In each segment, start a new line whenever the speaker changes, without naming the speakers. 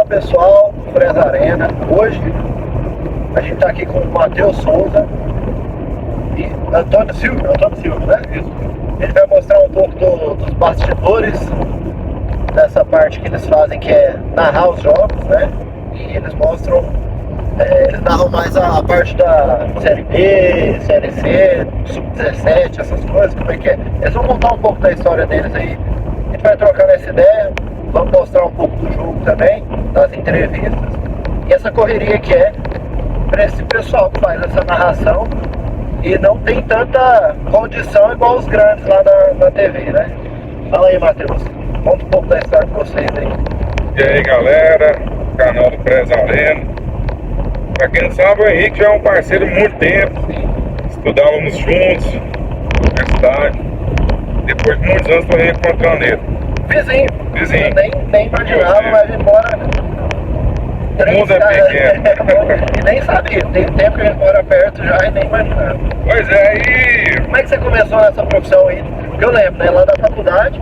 Fala pessoal do Fresa Arena. Hoje a gente está aqui com o Matheus Souza e Antônio Silva, né? Isso. Ele vai mostrar um pouco dos bastidores dessa parte que eles fazem, que é narrar os jogos, né? E eles mostram, eles narram mais a parte da Série B, Série C, Sub-17, essas coisas, como é que é. Eles vão contar um pouco da história deles aí. A gente vai trocando essa ideia. Vamos mostrar um pouco do jogo também, das entrevistas. E essa correria que é para esse pessoal que faz essa narração e não tem tanta condição igual os grandes lá na TV, né? Fala aí, Matheus. Conta um pouco da história de vocês aí.
E aí, galera, canal do Fresa Arena. Pra quem não sabe, o Henrique já é um parceiro há muito tempo. Estudávamos juntos na universidade. Depois de muitos anos, estou reencontrando ele.
Vizinho.
Vizinho.
Nem imaginava, mas a gente mora.
O mundo é pequeno.
E nem sabia. Tem tempo que a gente mora perto já e nem imaginava.
Pois é, e
Como é que você começou nessa profissão aí? Porque eu lembro, né? Lá da faculdade,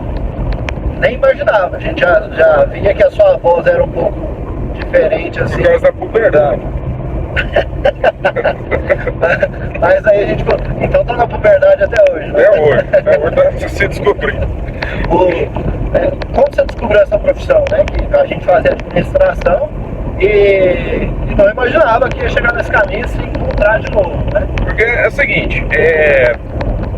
nem imaginava. A gente já via que a sua voz era um pouco diferente, assim.
por causa da puberdade.
Mas aí a gente falou, então tá na puberdade até hoje, né?
Até hoje tá se descobrindo.
Como você descobriu essa profissão, né? Que a gente fazia administração e não imaginava que ia chegar nesse caminho e se encontrar de novo, né?
Porque é o seguinte,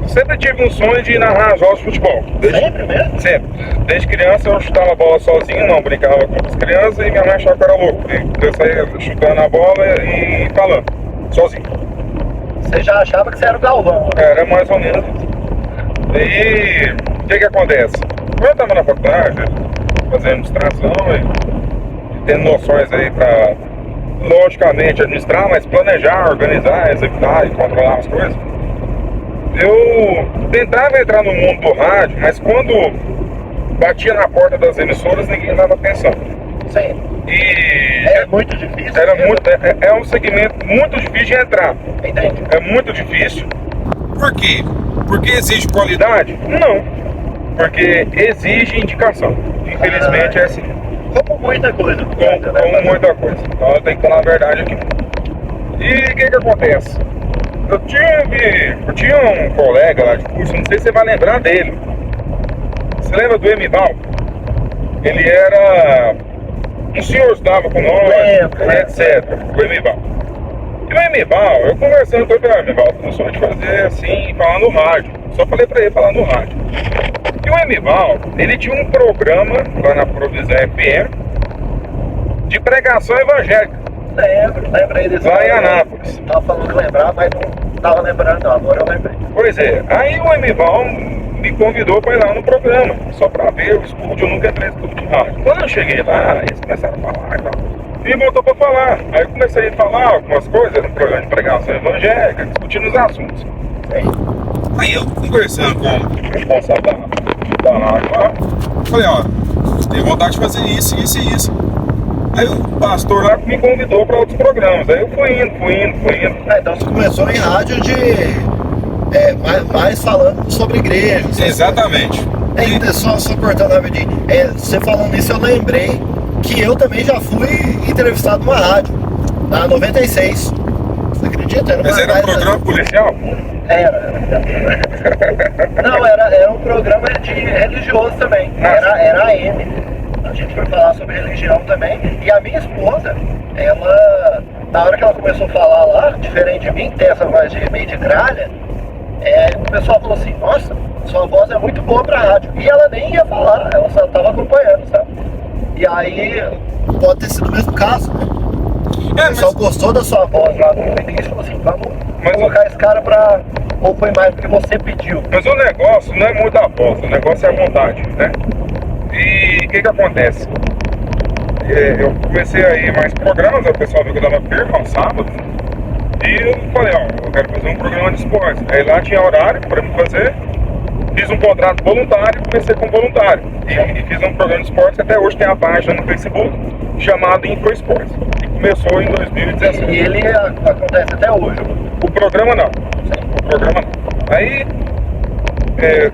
sempre tive um sonho de narrar jogos de futebol.
Sempre mesmo?
Sempre. Desde criança eu chutava a bola sozinho, não brincava com as crianças e minha mãe achava que eu era louco. Eu saía chutando a bola e falando, sozinho.
Você já achava que você era o Galvão, né?
Era mais ou menos isso. E o que acontece? Quando eu estava na faculdade, fazendo administração e tendo noções aí para, logicamente, administrar, mas planejar, organizar, executar e controlar as coisas, eu tentava entrar no mundo do rádio, mas quando batia na porta das emissoras, ninguém dava atenção.
Sim.
E
É muito difícil.
era muito, é um segmento muito difícil de entrar.
Entendi.
É muito difícil. Por quê? Porque exige qualidade? Não. Porque exige indicação. Infelizmente é assim.
Como muita coisa.
Como muita coisa. Então eu tenho que falar a verdade aqui. E o que acontece? Eu tinha um colega lá de curso, não sei se você vai lembrar dele. Você lembra do Emival? Ele era um senhor, estudava com nós, etc. O Emival. E o Emival, eu conversando com ele, Emival, eu só de fazer assim, falar no rádio. Só falei pra ele falar no rádio. E o Emival, ele tinha um programa lá na Provisão FM de pregação evangélica.
Lembra aí desse.
Lá em Anápolis.
Tava falando que lembrar, mas não tava lembrando não, agora eu lembrei.
Pois é, aí o Emival me convidou para ir lá no programa, só para ver o estúdio. Eu nunca entrei no estúdio de rádio. Quando eu cheguei lá, eles começaram a falar e tal. E botou para falar. Aí eu comecei a falar algumas coisas no programa de pregação evangélica, discutindo os assuntos. Aí eu conversando com o responsável da rádio lá, falei, ó, tenho vontade de fazer isso, isso e isso. Aí o pastor lá me convidou para outros programas. Aí eu fui indo.
Então você começou em rádio mais falando sobre igrejas.
Exatamente.
Só cortando rapidinho. Você falando isso, eu lembrei que eu também já fui entrevistado numa rádio, na 96. Você acredita?
Mas era um programa policial?
Era. Não, era um programa de religioso também. Era AM. A gente foi falar sobre religião também. E a minha esposa, ela, na hora que ela começou a falar lá, diferente de mim, que tem essa voz de meio de gralha, o pessoal falou assim, nossa, sua voz é muito boa pra rádio. E ela nem ia falar, ela só tava acompanhando, sabe? E aí, pode ter sido o mesmo caso, né? O pessoal gostou da sua voz lá no início e falou assim, vamos colocar esse cara pra... Ou foi mais porque você pediu?
Mas o negócio não é muito a voz, o negócio é a vontade, né? E o que acontece? Eu comecei a ir mais programas, o pessoal viu que eu dava firme aos sábados. E eu falei, ó, eu quero fazer um programa de esportes. Aí lá tinha horário para me fazer. Fiz um contrato voluntário, comecei como voluntário. E fiz um programa de esportes, até hoje tem a página no Facebook, chamado InfoEsportes. E começou em 2017.
E ele acontece até hoje?
O programa não. O programa não. Aí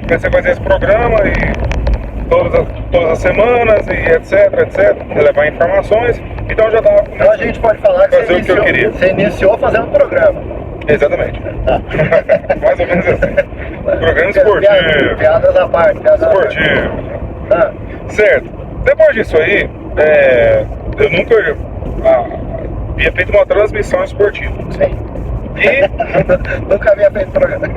comecei a fazer esse programa e todas as todas as semanas, e etc, levar informações. Então já dava
Então a gente pode falar que
fazer o que eu queria.
você iniciou fazendo um programa.
Exatamente.
Tá.
Mais ou menos assim. Programa esportivo.
Piadas à parte. Piadas à parte.
Esportivo.
Ah,
Certo. Depois disso aí, eu nunca havia feito uma transmissão esportiva.
sim.
E
Nunca havia feito programa.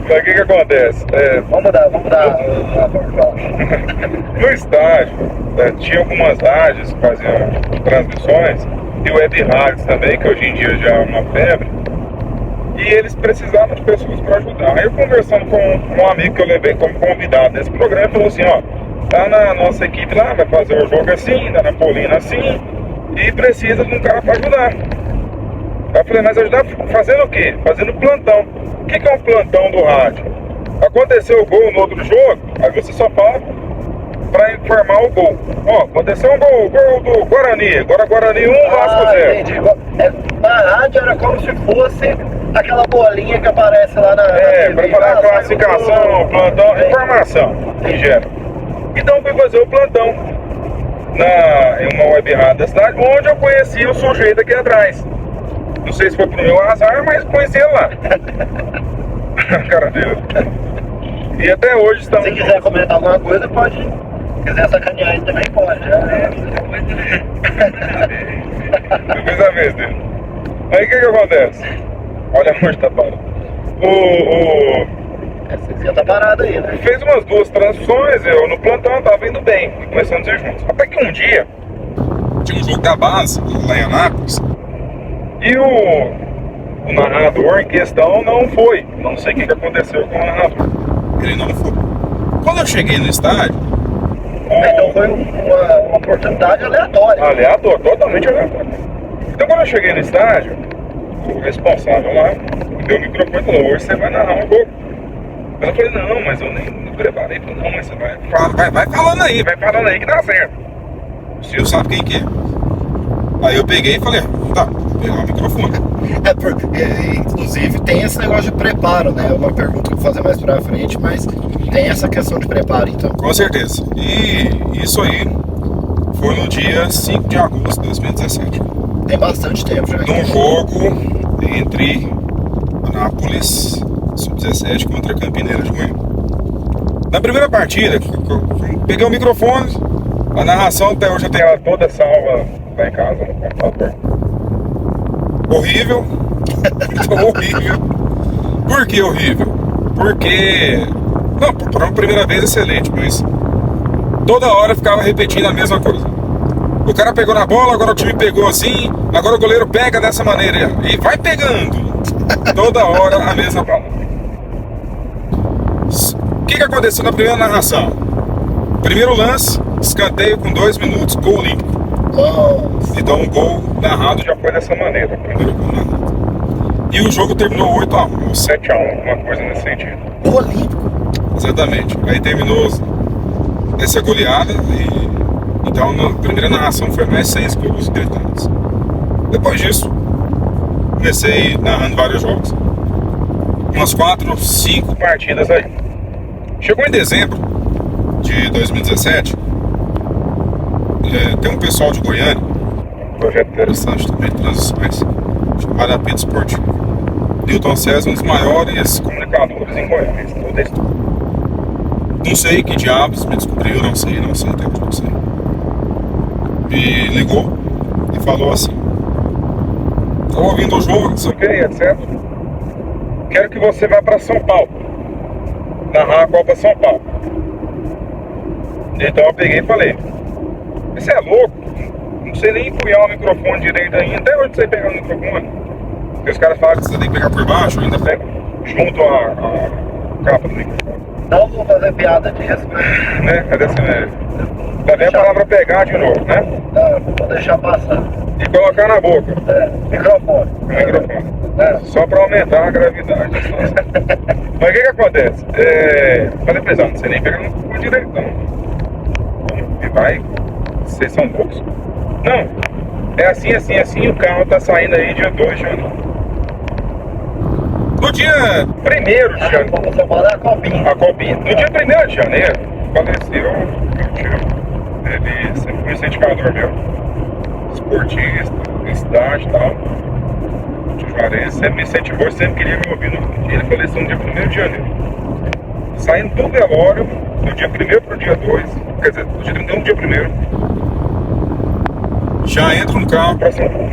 mas o que acontece?
Vamos mudar a forma.
No estádio, tinha algumas rádios que faziam transmissões, e web rádios também, que hoje em dia já é uma febre, e eles precisavam de pessoas para ajudar. Aí eu conversando com um amigo que eu levei como convidado nesse programa, falou assim, ó, tá na nossa equipe lá, vai fazer o jogo assim, da Napolina assim, e precisa de um cara para ajudar. Aí eu falei, mas ajudar fazendo o quê? Fazendo plantão. O que é um plantão do rádio? Aconteceu o gol no outro jogo, aí você só fala para informar o gol. Ó, aconteceu um gol do Guarani, agora Guarani 1, Vasco 0.
Entendi. Na rádio era como se fosse aquela bolinha que aparece lá na
Para falar a classificação, plantão, informação em geral. Então eu fui fazer o plantão em uma web rádio da cidade, onde eu conheci o sujeito aqui atrás. Não sei se foi pro meu azar, mas conheci ele lá. Cara dele. E até hoje estamos.
Se quiser comentar alguma coisa, pode. Se quiser sacanear ele também pode.
Eu fiz a vez dele. Aí o que acontece? Olha onde tá parado.
Você tá parado aí, né?
Fez umas 2 transmissões, eu no plantão tava indo bem, começando a ser juntos. Até que um dia tinha um jogo da base lá em Anápolis e o narrador em questão não foi. Não sei o que aconteceu com o narrador. Ele não foi. Quando eu cheguei no estádio.
Então foi uma oportunidade aleatória.
Aleatório, totalmente aleatório. Então quando eu cheguei no estádio, o responsável lá me deu o microfone e falou, hoje você vai narrar um jogo. Eu falei, não, mas eu nem me preparei. Ele falou, não, mas você vai falando aí que dá certo. O senhor sabe quem que é. Aí eu peguei e falei, tá, vou pegar o microfone.
Inclusive tem esse negócio de preparo, né? É uma pergunta que eu vou fazer mais pra frente, mas tem essa questão de preparo, então.
Com certeza. E isso aí foi no dia 5 de agosto de 2017.
Tem bastante tempo já.
Num jogo entre Anápolis Sub-17 contra Campineira de Goiânia. Na primeira partida, eu peguei o microfone, a narração até hoje eu tenho ela toda salva lá em casa, no computador. Horrível. Horrível. Por que horrível? Porque... Não, por uma primeira vez excelente, mas toda hora ficava repetindo a mesma coisa. O cara pegou na bola, agora o time pegou assim, agora o goleiro pega dessa maneira e vai pegando. Toda hora a mesma palavra. O que aconteceu na primeira narração? Primeiro lance, escanteio com 2 minutos, gol limpo.
Nossa.
Então o gol narrado já foi dessa maneira, o primeiro gol narrado. E o jogo terminou 8-1, ou 7-1, alguma coisa nesse sentido.
Olímpico.
Exatamente. Aí terminou essa goleada e... Então na primeira narração foi mais 6 gols gritados. Depois disso, comecei narrando vários jogos. Umas 4, 5 partidas aí. Chegou em dezembro de 2017, tem um pessoal de Goiânia, um projeto interessante também de transições, chamado Apito Esportivo. Newton César, um dos maiores comunicadores em Goiânia. Não sei que diabos me descobriu, não sei, até hoje não sei. Me ligou e falou assim: tô ouvindo o jogo, não sei o que, etc. Quero que você vá para São Paulo narrar a Copa São Paulo. Então eu peguei e falei: você é louco? Não sei nem empunhar o microfone direito ainda. Até hoje você pegar o microfone. Porque os caras falam que você tem que pegar por baixo, eu ainda pego junto a capa do microfone.
Não vou fazer piada disso,
né? É dessa maneira. Também a palavra pegar de novo, né?
Não, vou deixar passar.
E colocar na boca.
Microfone.
O microfone. Só para aumentar a gravidade. Mas o que acontece? Falei pra eles, não sei nem pegar no microfone direito, não. E vai, vocês são loucos. Não, é assim, o carro tá saindo aí dia 2 de janeiro. No dia 1º de janeiro.
Você pode dar a copinha.
A copinha. No dia 1º de janeiro, faleceu Ele sempre foi um incentivador meu. Esportista, cidade e tal. O tio Juarez sempre me incentivou, sempre queria me ouvir. Ele faleceu no dia 1º de janeiro. Saindo do velório, do dia 1º pro dia 2, quer dizer, do dia 31 pro dia 1º, já entro no carro pra São Paulo.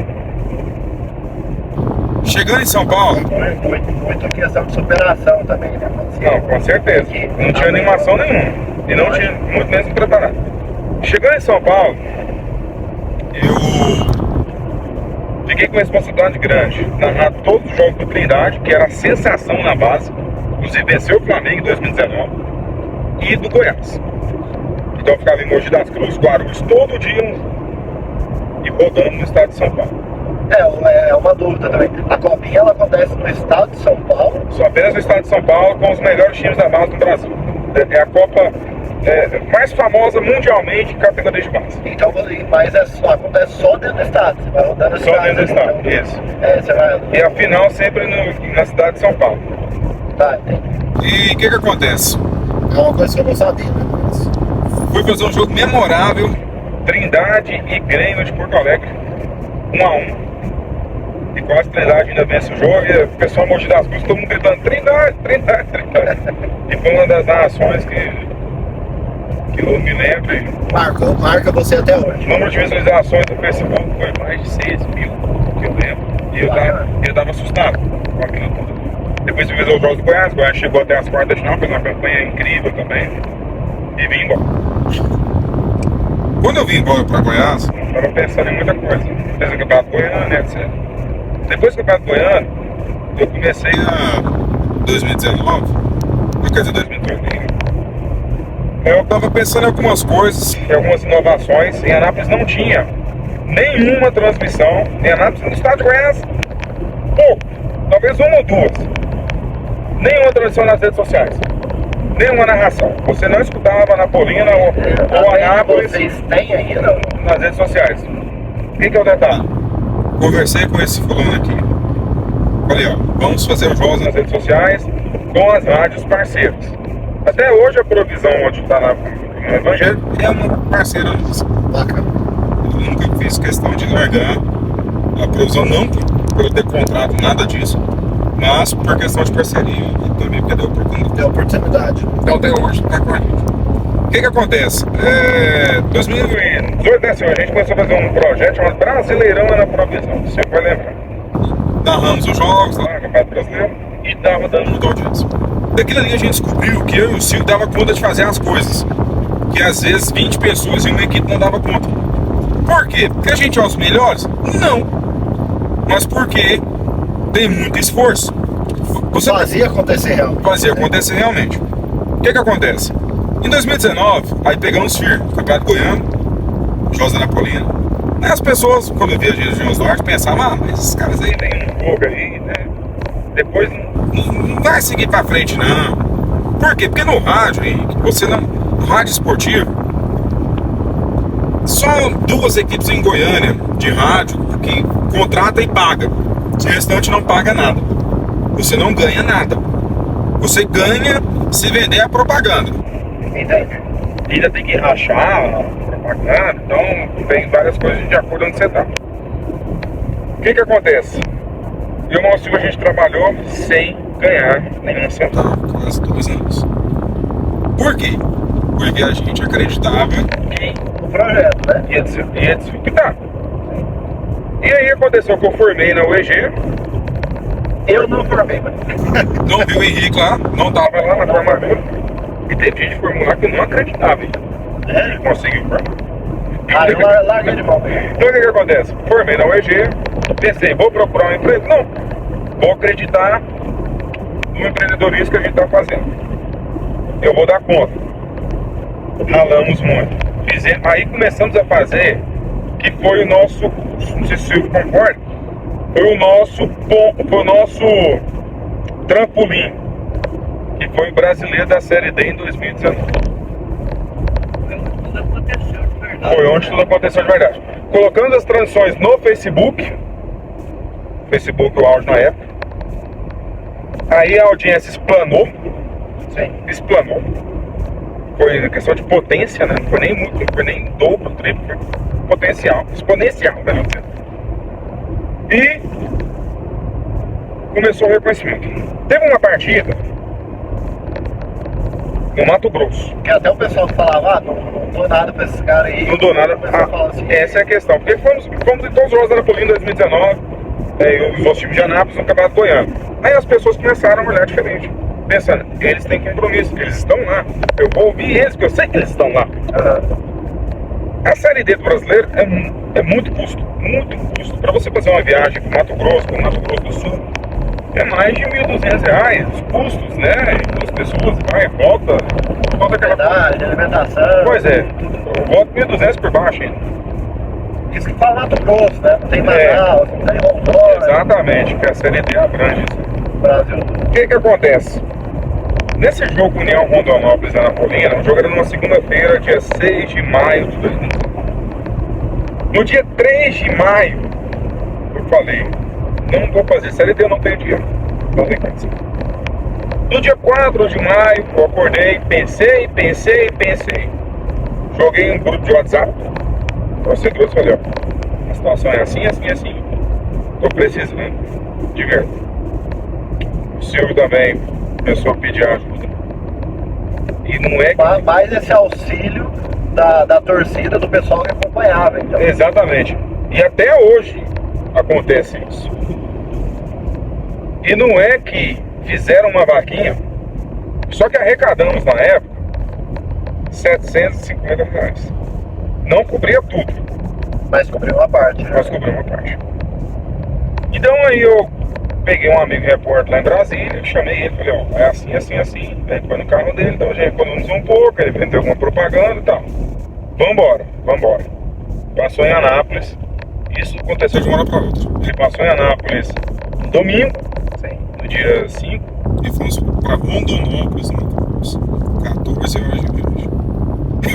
Chegando em São Paulo.
Muito questão de superação também, né?
Não, com certeza. Não tinha animação nenhuma. E não tinha muito mesmo preparado. Chegando em São Paulo, eu fiquei com uma responsabilidade grande. Narrar todos os jogos do Trindade, que era a sensação na base. Inclusive venceu o Flamengo em 2019. E do Goiás. Então eu ficava em Mogi das Cruzes, Guarulhos, todo dia e rodando no estado de São Paulo.
É uma dúvida também. A Copinha ela acontece no estado de São Paulo?
Só apenas no estado de São Paulo, com os melhores times da base do Brasil. É a Copa mais famosa mundialmente em categoria de base.
Então, mas acontece só dentro do estado? Você vai rodando a
Só
cidade?
dentro do estado,
Então,
isso.
Você vai...
E a final sempre na cidade de São Paulo.
Tá, entendi.
E o que acontece?
É uma coisa que eu não sabia, né?
Fui fazer um jogo memorável, Trindade e Grêmio de Porto Alegre, 1-1. E quase Trindade ainda vence o jogo, e o pessoal Mogi das Cruzes, todo mundo gritando Trindade, Trindade, Trindade. E foi uma das narrações que eu me lembro.
Marca você até
O
hoje.
número de visualizações do Facebook foi mais de 6 mil, que eu lembro. E eu tava assustado com aquilo tudo. Depois de ver os jogos do Goiás, o Goiás chegou até as quartas de final, fez uma campanha incrível também. E vim embora. Quando eu vim embora para Goiás, eu estava pensando em muita coisa. Fez o Campeonato Goiano, etc. Depois do Campeonato Goiano, eu comecei a 2019, quer dizer 2018. Eu estava pensando em algumas coisas, em algumas inovações. Em Anápolis não tinha nenhuma transmissão. Em Anápolis, no estado de Goiás, pouco, talvez uma ou duas. Nenhuma transmissão nas redes sociais. Nenhuma narração. Você não escutava Anapolina ou Anápolis.
Vocês têm ainda?
Nas redes sociais. O que é o detalhe? Conversei com esse fulano aqui. Falei, ó, vamos fazer os jogos nas redes sociais com as rádios parceiras. Até hoje a Provisão, onde está no Evangelho, é uma parceira nossa.
Bacana.
Eu nunca fiz questão de largar a Provisão, não por eu ter contrato, nada disso, mas por questão de parceria e também porque deu oportunidade.
Deu oportunidade.
Então até hoje está com a gente. O que acontece? 2018, né, senhor, a gente começou a fazer um projeto chamado Brasileirão na Provisão, você vai lembrar. Narramos os jogos lá, no Campeonato Brasileiro, e dava dando muita audiência. Daquilo ali a gente descobriu que eu e o Silvio dava conta de fazer as coisas. Que às vezes 20 pessoas em uma equipe não dava conta. Por quê? Porque a gente é os melhores? Não. Mas porque tem muito esforço. Você
Fazia acontecer realmente.
Fazia acontecer realmente. O que acontece? Em 2019, aí pegamos firme, Campeonato Goiano, Jogos da Anapolina. Aí as pessoas, quando eu via a região norte, pensavam, mas esses caras aí tem um jogo aí, né? Depois não vai seguir pra frente, não. Por quê? Porque no rádio, Henrique, você não. No rádio esportivo, só 2 equipes em Goiânia de rádio que contrata e paga. O restante não paga nada. Você não ganha nada. Você ganha se vender a propaganda.
Entendi.
Ainda tem que rachar a propaganda, então tem várias coisas de acordo onde você tá. O que acontece? Eu e o Silvio, a gente trabalhou sem ganhar nenhum centavo, quase 2 anos. Por quê? Porque a gente acreditava
No projeto, né?
ia desficar. E aí aconteceu que eu formei na UEG.
Eu não formei, mas...
Não vi o Henrique lá, não tava lá na formatura. E teve gente de formular que eu não acreditava. Ele conseguiu formar.
Aí larga de mão.
Então o que acontece? Formei na UEG, pensei, vou procurar um emprego? Não. Vou acreditar no empreendedorismo que a gente está fazendo. Eu vou dar conta. Ralamos muito. Aí começamos a fazer, que foi o nosso, não sei se o Silvio concorda, foi o nosso trampolim, que foi o brasileiro da Série D em 2019.
Tudo aconteceu de verdade.
Foi onde tudo aconteceu de verdade. Colocamos as transmissões no Facebook, o áudio na época. Aí a audiência explanou.
Sim.
Explanou. foi questão de potência, né? Não foi nem muito, não foi nem dobro, triplo, foi potencial, exponencial, né? E começou o reconhecimento. Teve uma partida no Mato Grosso.
Que até o pessoal falava, não dou nada pra esses caras aí.
Não dou nada.
Assim,
essa é a questão. Porque fomos em todos os jogos da Napolina em 2019, os outros times de Anápolis no Campeonato Goiano. Aí as pessoas começaram a olhar diferente. Pensando, eles têm compromisso, eles estão lá. Eu vou ouvir eles, porque eu sei que eles estão lá. A Série D do brasileiro é muito custo. Muito custo. Para você fazer uma viagem para Mato Grosso, para Mato Grosso do Sul, é mais de R$1.200 os custos, né? As pessoas vai e volta. Volta aquela
verdade, alimentação.
Pois é, eu volto 1.200 por baixo ainda.
Isso que fala Mato Grosso, né? Não tem Manaus, não tem Rondônia.
Exatamente, que a Série D abrange isso.
Brasil.
O que acontece? Nesse jogo União Rondonópolis e Anapolina, o jogo era numa segunda-feira, dia 6 de maio de 2005. No dia 3 de maio, eu falei, não vou fazer Série D, eu não tenho dinheiro. Não tem condição. No dia 4 de maio, eu acordei, pensei. Joguei um grupo de WhatsApp. Torcedores, falei, ó, a situação é assim. Tô precisando de ver. O Silvio também começou a pedir ajuda. E não é que...
Mais esse auxílio da torcida, do pessoal que acompanhava. Então.
Exatamente. E até hoje acontece isso. E não é que fizeram uma vaquinha, só que arrecadamos na época R$750. Não cobria tudo.
Mas cobriu uma parte. Né?
Mas cobriu uma parte. Então aí eu peguei um amigo repórter lá em Brasília, chamei ele, falei, ó, é assim. Aí foi no carro dele, então a gente economizou um pouco, ele vendeu alguma propaganda e tal. Vambora. Passou em Anápolis. Isso aconteceu de uma hora para outra. Ele passou em Anápolis no domingo, no dia 5, e fomos para Rondonópolis, no Mato Grosso. 14 horas de viagem.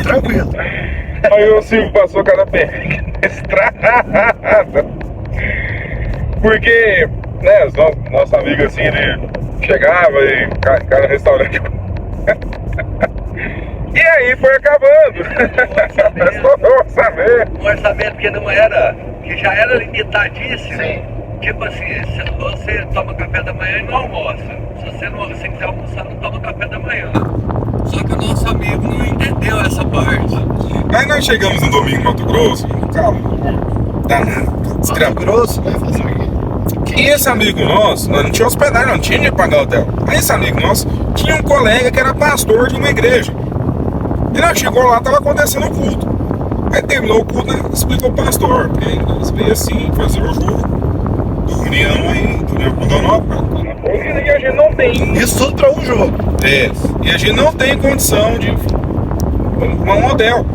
Tranquilo.
Aí o Silvio passou cada perrengue na estrada. Porque, né, nosso amigo assim, ele chegava e cara no restaurante. E aí foi acabando.
O orçamento que não era, que já era limitadíssimo.
Sim.
Tipo assim, se você toma café da manhã e não almoça. Se você não se quiser almoçar, não toma café da manhã. Só que o nosso amigo não entendeu essa parte.
Aí nós chegamos no domingo em Mato Grosso, calma, danado,
Mato Grosso, vai fazer o quê?
E esse amigo nosso, nós não tinha hospedagem, não tinha dinheiro pra pagar hotel. Aí esse amigo nosso tinha um colega que era pastor de uma igreja. E nós chegou lá, tava acontecendo o culto. Aí terminou o culto, né, explicou pro pastor, porque eles veio assim, fazer o jogo do União Rondonópolis, e a gente não tem.
Isso tudo pra um jogo.
E a gente não tem condição de arrumar um hotel.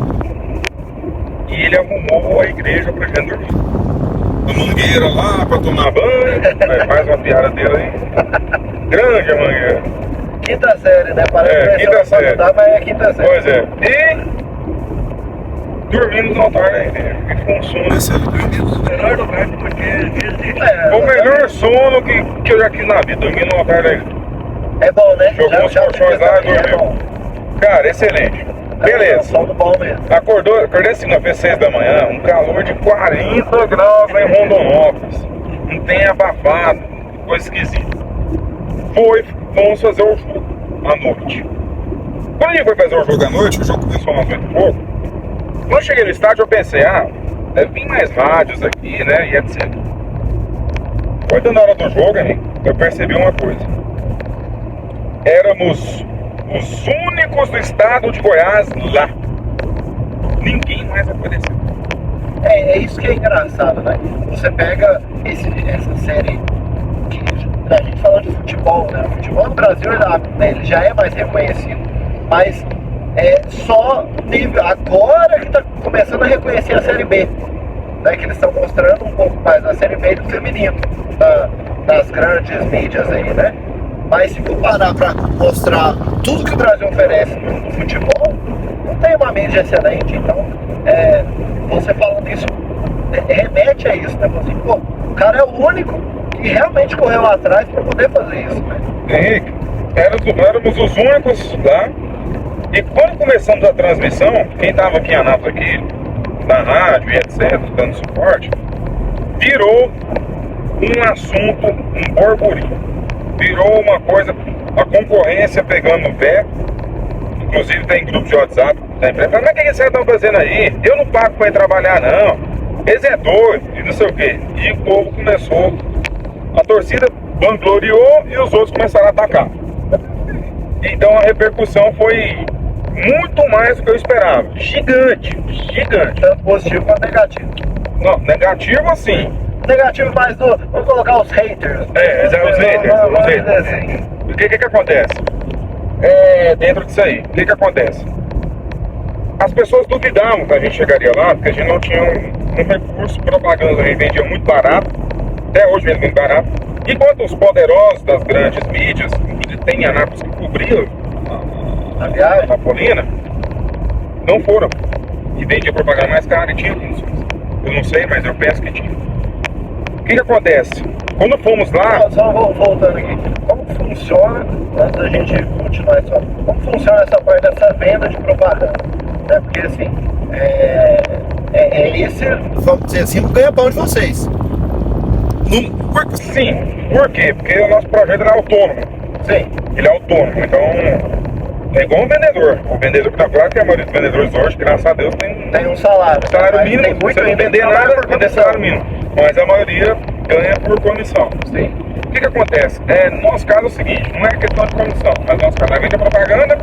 E ele arrumou a igreja pra gente dormir. A mangueira lá pra tomar banho, mais uma piada dele aí. Grande a mangueira.
Quinta série, né? Parece que
quinta série.
Mudar, mas é quinta série.
Pois é. E dormimos no altar da igreja. Que foi um sono excelente.
O melhor lugar porque existe.
O melhor sono que eu já quis na vida, dormir no altar da igreja.
É bom, né?
Jogou os colchões lá e dormiu. Cara, excelente. Beleza.
Sono bom mesmo.
Acordei segunda-feira, 6 da manhã, um calor de 40 graus lá em Rondonópolis. Não tem abafado, coisa esquisita. Fomos fazer o jogo à noite. Quando a gente foi fazer o jogo à noite, o jogo começou às 8 e pouco. Quando eu cheguei no estádio, eu pensei, deve vir mais rádios aqui, né, e etc. Foi dando a hora do jogo, amigo, eu percebi uma coisa. Éramos os únicos do estado de Goiás lá. Ninguém mais apareceu.
É isso que é engraçado, né? Você pega essa série que a gente falando de futebol, né? O futebol no Brasil ele já é mais reconhecido, mas é só nível agora que está começando a reconhecer a Série B, né? Que eles estão mostrando um pouco mais a Série B do feminino das grandes mídias aí, né? Mas se for parar para mostrar tudo que o Brasil oferece no futebol, não tem uma mídia excelente. Então, você falando isso remete a isso, né? Assim, pô, o cara é o único que realmente correu atrás para poder fazer isso, né?
Henrique, éramos os únicos lá E quando começamos a transmissão, quem estava aqui em Anápolis, aqui na rádio e etc, dando suporte, virou um assunto, um borburinho. Virou uma coisa, a concorrência pegando no pé. Inclusive tem grupos de WhatsApp da empresa. Mas o que vocês estão fazendo aí? Eu não pago para ir trabalhar, não. Eles é doido e não sei o quê. E o povo começou, a torcida vangloriou e os outros começaram a atacar. Então a repercussão foi muito mais do que eu esperava. Gigante, gigante.
Tanto positivo quanto negativo.
Não, negativo assim.
Negativo mais do... Vamos colocar os haters.
Os haters.
Assim.
O que acontece? Dentro disso aí, o que acontece? As pessoas duvidavam que a gente chegaria lá, porque a gente não tinha um recurso propaganda, a gente vendia muito barato, até hoje vende muito barato. Enquanto os poderosos das grandes mídias, inclusive tem Anápolis que cobriam
A viagem?
a Napolina, não foram. E vendia propaganda mais cara e tinha condições. Eu não sei, mas eu penso que tinha. O que acontece? Quando fomos lá...
Só voltando aqui. Como funciona, antes da gente continuar isso, como funciona essa parte dessa venda de propaganda? Porque assim, esse, vamos dizer assim, o ganha-pão de vocês.
Sim. Por quê? Porque o nosso projeto é autônomo.
Sim.
Ele é autônomo, então é igual um vendedor. O vendedor que tá claro que a maioria dos vendedores hoje, graças a Deus, tem
um salário.
Salário mínimo,
tem muito
você não vender nada, vender salário mínimo. Mas a maioria ganha por comissão.
Sim.
O que acontece? No nosso caso é o seguinte, não é questão de comissão, mas no nosso caso é venda propaganda,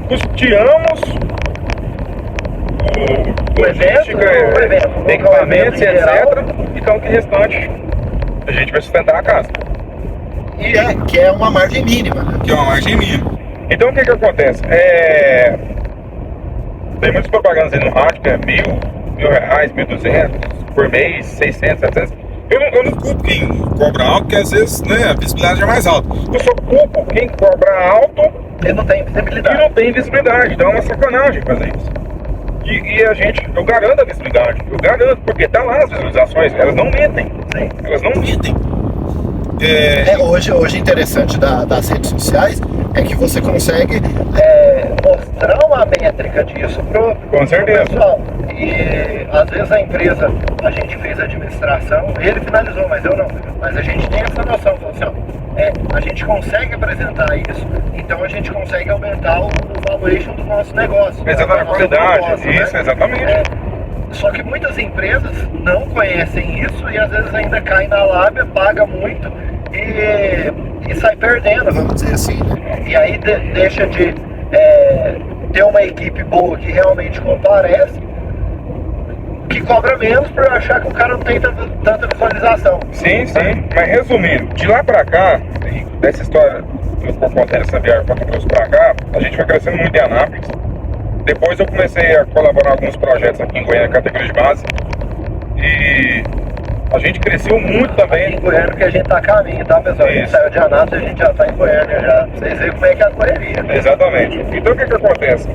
custeamos o evento, equipamentos, etc. Então o que restante a gente vai sustentar a casa.
E que é uma margem mínima.
Que é uma margem mínima. Então o que acontece? Tem muitas propagandas aí no rádio, que é R$1.000, R$1.200 por mês, 600, 700. Eu não culpo quem cobra alto, porque às vezes, né, a visibilidade é mais alta. Eu só culpo quem cobra alto
e não tem visibilidade.
E não tem visibilidade, então é uma sacanagem fazer isso. E eu garanto a visibilidade, eu garanto, porque tá lá as visualizações, elas não mentem.
Sim.
Elas não mentem.
Hoje interessante das redes sociais é que você consegue mostrar uma métrica disso pro pessoal. E às vezes a empresa, a gente fez a administração, ele finalizou, mas eu não. Mas a gente tem essa noção, assim, a gente consegue apresentar isso, então a gente consegue aumentar o valuation do nosso negócio.
Exatamente, a qualidade, isso,
né?
Exatamente.
Só que muitas empresas não conhecem isso e às vezes ainda cai na lábia, paga muito e sai perdendo, vamos dizer assim, né? E aí deixa de ter uma equipe boa que realmente comparece, que cobra menos por achar que o cara não tem tanta visualização.
Sim. Mas resumindo, de lá pra cá, dessa história, por conta dessa viagem pra Mato pra cá, a gente foi crescendo muito em Anápolis. Depois eu comecei a colaborar com alguns projetos aqui em Goiânia, categoria de base. E a gente cresceu muito também.
Aqui em Goiânia que a gente tá a caminho, tá, pessoal? A gente saiu de Anápolis e a gente já tá em Goiânia já. Vocês veem como é que é a correria.
Exatamente. Então o que acontece?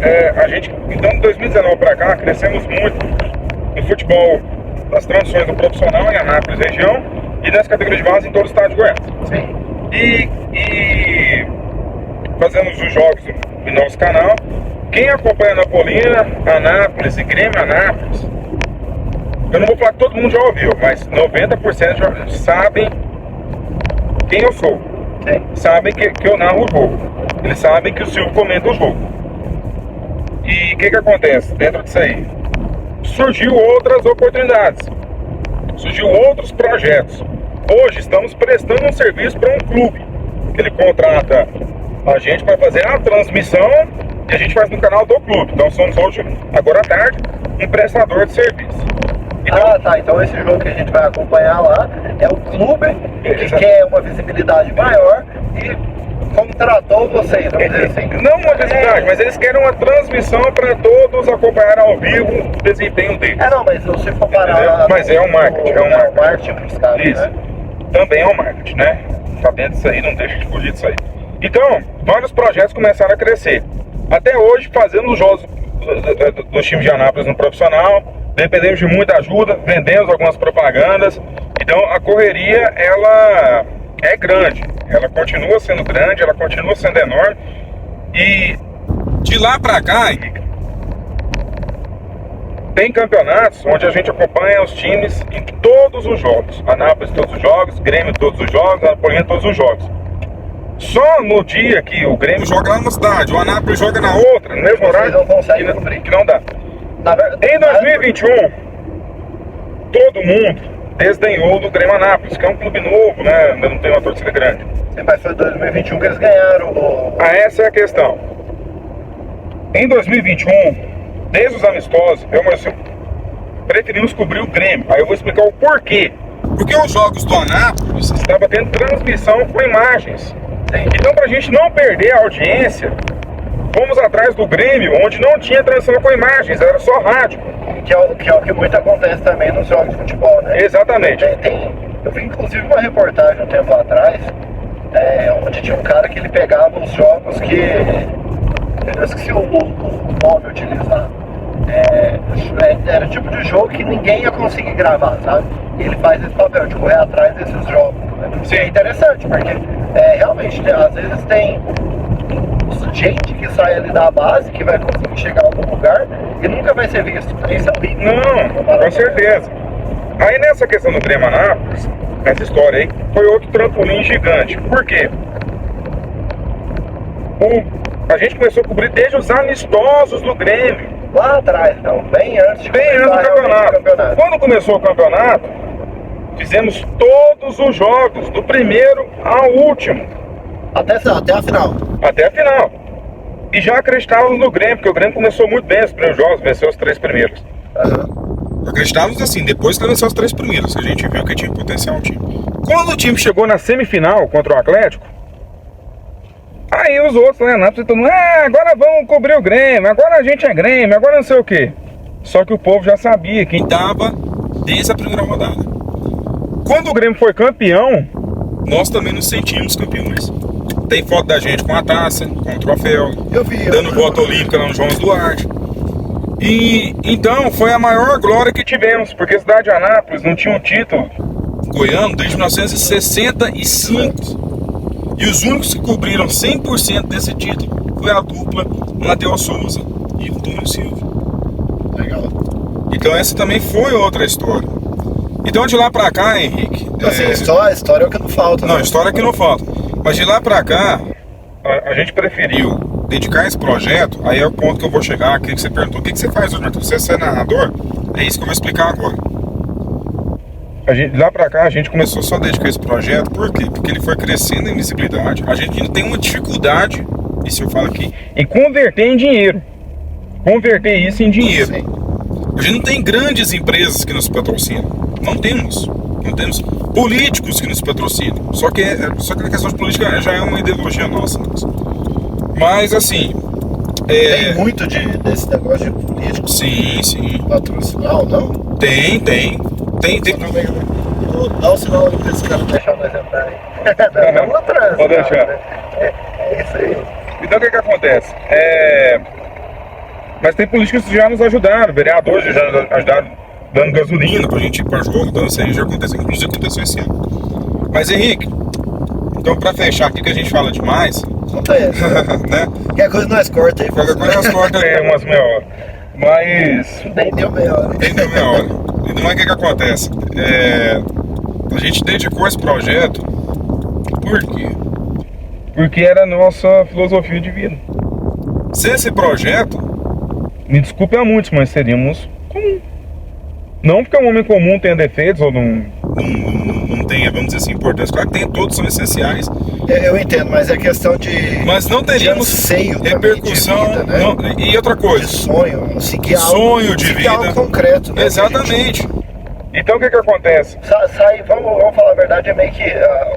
Então de 2019 pra cá, crescemos muito no futebol, nas transições do profissional em Anápolis região e nas categorias de base em todo o estado de Goiás.
Sim.
E fazemos os jogos no nosso canal. Quem acompanha a Napolina, Anápolis e Grêmio Anápolis, eu não vou falar que todo mundo já ouviu, mas 90% já sabem quem eu sou.
Sim.
Sabem que eu narro o jogo. Eles sabem que o Silvio comenta o jogo. E o que acontece dentro disso aí? Surgiu outras oportunidades. Surgiu outros projetos. Hoje estamos prestando um serviço para um clube. Ele contrata a gente para fazer a transmissão e a gente faz no canal do clube. Então somos hoje, agora à tarde, um prestador de serviço. Então,
então esse jogo que a gente vai acompanhar lá é o clube que quer uma visibilidade maior e contratou vocês, vamos dizer assim.
Não uma visibilidade, mas eles querem uma transmissão para todos acompanhar ao vivo o desempenho deles.
Mas se for parar...
Mas é um marketing, é um
marketing pros caras,
isso.
Né?
Também é um marketing, né? Tá dentro disso aí, não deixa de fugir disso aí. Então, vários projetos começaram a crescer. Até hoje, fazendo os jogos do time de Anápolis no profissional, dependemos de muita ajuda, vendemos algumas propagandas. Então, a correria, ela é grande. Ela continua sendo grande, ela continua sendo enorme. E De lá pra cá, Henrique, tem campeonatos onde a gente acompanha os times em todos os jogos. Anápolis todos os jogos, Grêmio todos os jogos, Anapolina todos os jogos. Só no dia que o Grêmio joga lá numa cidade, o Anápolis joga na outra, no mesmo horário,
não conseguem cumprir.
que não dá.
Na verdade,
Em 2021, todo mundo desdenhou do Grêmio Anápolis, que é um clube novo, né? Ainda não tem uma torcida grande.
Sim, mas foi em 2021 que eles ganharam o...
Essa é a questão. Em 2021, desde os amistosos, eu e o Marcelo preferimos cobrir o Grêmio. Aí eu vou explicar o porquê. Porque os jogos do Anápolis estavam tendo transmissão com imagens. Então, pra gente não perder a audiência, fomos atrás do Grêmio, onde não tinha transmissão com imagens, era só rádio.
Que é o que muito acontece também nos jogos de futebol, né?
Exatamente.
Eu vi inclusive uma reportagem um tempo atrás, onde tinha um cara que ele pegava os jogos que... Eu esqueci o nome utilizado. Era o tipo de jogo que ninguém ia conseguir gravar, sabe? E ele faz esse papel de correr atrás desses jogos. Sim. É interessante, porque realmente, às vezes tem gente que sai ali da base, que vai conseguir chegar a algum lugar e nunca vai ser visto. Isso é horrível.
Não, com certeza. Aí nessa questão do Grêmio Anápolis, essa história aí foi outro trampolim gigante. Por quê? A gente começou a cobrir desde os amistosos do Grêmio.
Lá atrás, então, bem antes do
campeonato. Quando começou o campeonato, fizemos todos os jogos, do primeiro ao último.
Até a final.
Até a final. E já acreditávamos no Grêmio, porque o Grêmio começou muito bem os primeiros jogos, venceu os 3 primeiros. Acreditávamos assim, depois que venceu os 3 primeiros, que a gente viu que tinha potencial o time. Quando o time chegou na semifinal contra o Atlético, aí os outros, né, Anápolis, todo mundo, agora vamos cobrir o Grêmio, agora a gente é Grêmio, agora não sei o quê. Só que o povo já sabia quem estava desde a primeira rodada. Quando o Grêmio foi campeão, nós também nos sentimos campeões. Tem foto da gente com a taça, com o troféu, dando volta olímpica lá no João Duarte. E então foi a maior glória que tivemos, porque a cidade de Anápolis não tinha um título goiano desde 1965. E os únicos que cobriram 100% desse título foi a dupla Matheus Souza e Antônio Silva.
Legal.
Então essa também foi outra história. Então de lá pra cá, Henrique...
Assim, história é o que não falta.
Não, história é que não falta. Mas de lá pra cá, a gente preferiu dedicar esse projeto. Aí é o ponto que eu vou chegar aqui, que você perguntou: o que você faz hoje, Marcos? Você é narrador? É isso que eu vou explicar agora. De lá pra cá a gente começou só a dedicar esse projeto. Por quê? Porque ele foi crescendo em visibilidade. A gente ainda tem uma dificuldade, isso eu falo aqui, em converter em dinheiro. Converter isso em dinheiro.
Sim.
A gente não tem grandes empresas que nos patrocinam. Não temos. Não temos políticos que nos patrocinam. Só que a questão de política já é uma ideologia nossa. Mas assim...
Tem muito desse negócio de político?
Sim.
Patrocinal, não?
Tem.
Dá o sinal pra esse cara deixar nós entrar aí.
Pode deixar.
Né? É isso aí.
Então o que acontece? Mas tem políticos que já nos ajudaram, vereadores já nos ajudaram dando gasolina pra gente ir pra jogo, dando isso aí já aconteceu, inclusive aconteceu esse ano. Mas Henrique, então pra fechar aqui que a gente fala demais,
conta essa.
né?
Qualquer coisa nós corta aí.
Qualquer coisa nós corta aí umas meia hora. Mas...
Nem deu meia hora.
Então o que acontece? A gente dedicou esse projeto, por quê? Porque era a nossa filosofia de vida. Se esse projeto, me desculpe a muitos, mas seríamos comum. Não porque um homem comum tenha defeitos ou não tenha, vamos dizer assim, importância. Claro que tem, todos são essenciais.
Eu entendo, mas é questão de...
Mas não teríamos repercussão.
De vida, né?
Não, e outra coisa.
De sonho, seguir
sonho de vida.
Algo concreto. Né?
Exatamente. Então o que acontece?
Vamos falar a verdade, é meio que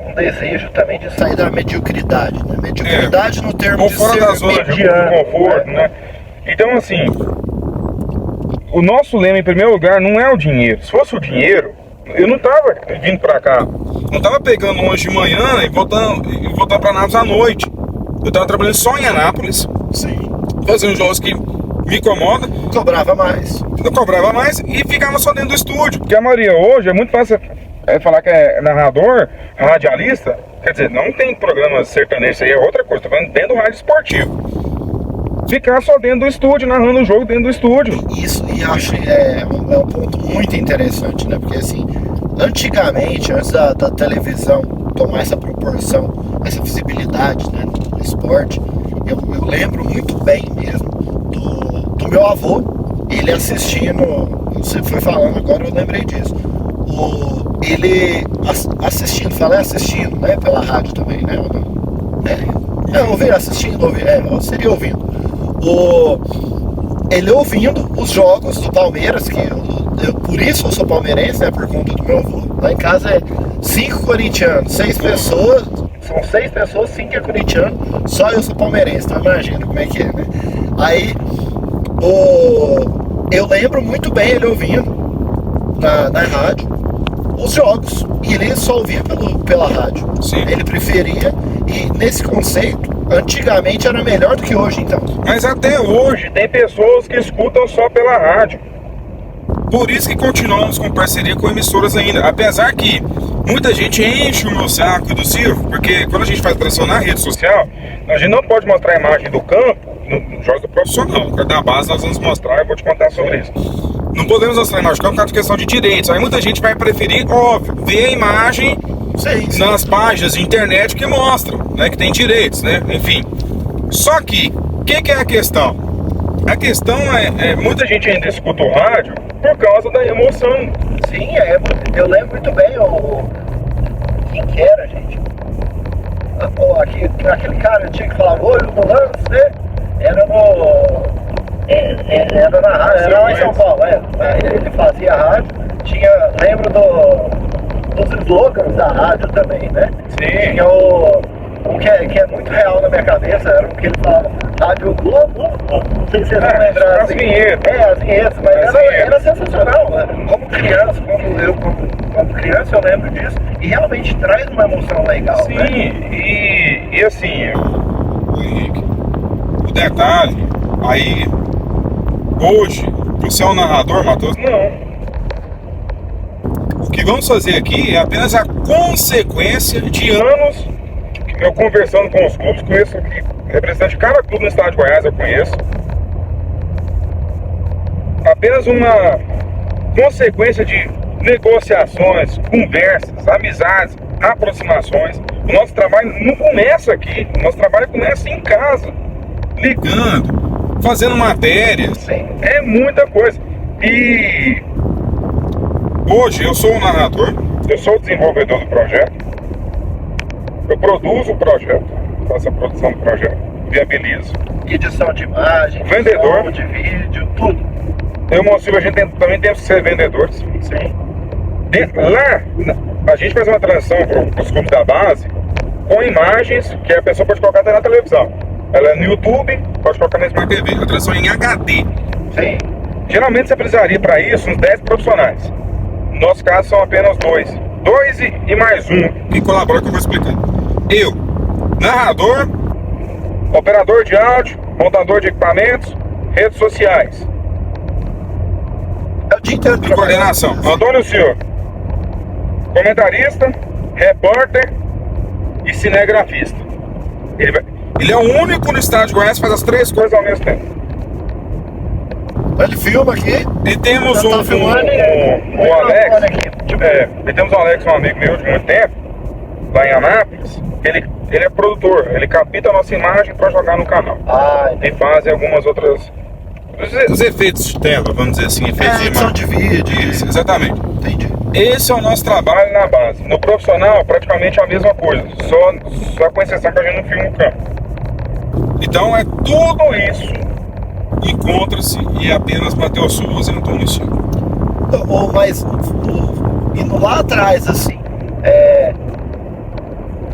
um desejo também de sair da mediocridade. Né? Mediocridade no termo de
fora
ser
da zona
mediano,
de conforto, né? Então assim, o nosso lema em primeiro lugar não é o dinheiro. Se fosse o dinheiro, eu não tava vindo pra cá. Não tava pegando hoje de manhã e voltando pra Anápolis à noite. Eu tava trabalhando só em Anápolis.
Sim.
Fazendo jogos que me incomodam.
Cobrava mais.
Eu cobrava mais e ficava só dentro do estúdio. Porque a maioria hoje é muito fácil falar que é narrador, radialista. Quer dizer, não tem programa sertanejo, isso aí é outra coisa. Tô falando dentro do rádio esportivo. ficar só dentro do estúdio, narrando o jogo dentro do estúdio.
Isso, e acho um ponto muito interessante, né? Porque assim, antigamente, antes da televisão tomar essa proporção, essa visibilidade, né, no esporte, eu lembro muito bem mesmo do meu avô, ele assistindo, você foi falando agora, eu lembrei disso. Ele assistindo, falei assistindo, né? Pela rádio também, né? Seria ouvindo. Ele ouvindo os jogos do Palmeiras, que por isso eu sou palmeirense, né? Por conta do meu avô. Lá em casa é 5 corintianos, 6 pessoas, são 6 pessoas, 5 é corintiano, só eu sou palmeirense, então imagina como é que é, né? Aí, eu lembro muito bem ele ouvindo na rádio os jogos, e ele só ouvia pela rádio.
Sim.
Ele preferia, e nesse conceito, antigamente era melhor do que hoje, então.
Mas até hoje tem pessoas que escutam só pela rádio. Por isso que continuamos com parceria com emissoras ainda. Apesar que muita gente enche o meu saco e do Silvio, porque quando a gente faz pressão na rede social, a gente não pode mostrar a imagem do campo no jogos do profissional. Da base nós vamos mostrar, eu vou te contar sobre isso. Não podemos mostrar a imagem do campo por causa de questão de direitos. Aí muita gente vai preferir, óbvio, ver a imagem nas páginas de internet que mostram, né, que tem direitos, né? Enfim. Só que, o que é a questão? A questão é muita gente ainda escuta o rádio por causa da emoção.
Sim, eu lembro muito bem quem que era, gente. Aquele cara tinha que falar olho no lance, né? Era na rádio, era lá em São Paulo, ele fazia rádio, lembro dos slogans da rádio também, né?
Sim.
Tinha o que é muito real na minha cabeça, era o que ele falava, Rádio Globo, não sei se vocês vão lembrar.
As vinhetas.
As vinhetas, mas era sensacional, né? Como criança eu lembro disso, e realmente traz uma emoção legal.
Sim,
né?
e assim, Henrique, o detalhe, aí, hoje, você é um narrador, Matheus? Não. O que vamos fazer aqui é apenas a consequência de anos que eu conversando com os clubes, conheço aqui, representante de cada clube no estado de Goiás eu conheço. Apenas uma consequência de negociações, conversas, amizades, aproximações. O nosso trabalho não começa aqui, o nosso trabalho começa em casa, ligando, fazendo matérias.
Sim.
É muita coisa. E hoje eu sou o narrador, eu sou o desenvolvedor do projeto, eu produzo o projeto, faço a produção do projeto, viabilizo.
Edição de imagem,
Vendedor.
edição de vídeo, tudo.
Eu e o Silvio, a gente também tem que ser vendedores.
Sim.
Lá, a gente faz uma transição para os clubes da base com imagens que a pessoa pode colocar até na televisão. Ela é no YouTube, pode colocar na Smart TV. A transição é em HD.
Sim.
Geralmente você precisaria para isso uns 10 profissionais. No nosso caso são apenas 2. 2 e mais um que colabora, que eu vou explicar. Eu, narrador, operador de áudio, montador de equipamentos, redes sociais.
É o dia inteiro
De coordenação. Antônio Silva, comentarista, repórter e cinegrafista. Ele é o único no estado de Goiás que faz as 3 coisas ao mesmo tempo.
Ele filma aqui.
E temos
Já tá
o
filmando,
Alex.
aqui.
E temos o Alex, um amigo meu de muito tempo, lá em Anápolis. Ele é produtor, ele capta a nossa imagem para jogar no canal. E faz algumas outras. Os efeitos de tela, vamos dizer assim, efeitos de
edição
imagem.
de vídeo.
Isso, exatamente.
Entendi.
Esse é o nosso trabalho na base. No profissional, praticamente a mesma coisa, só com exceção que a gente não filma o campo. Então é tudo isso encontra-se e apenas Matheus Souza e Antônio Silva.
Mas indo lá atrás, assim,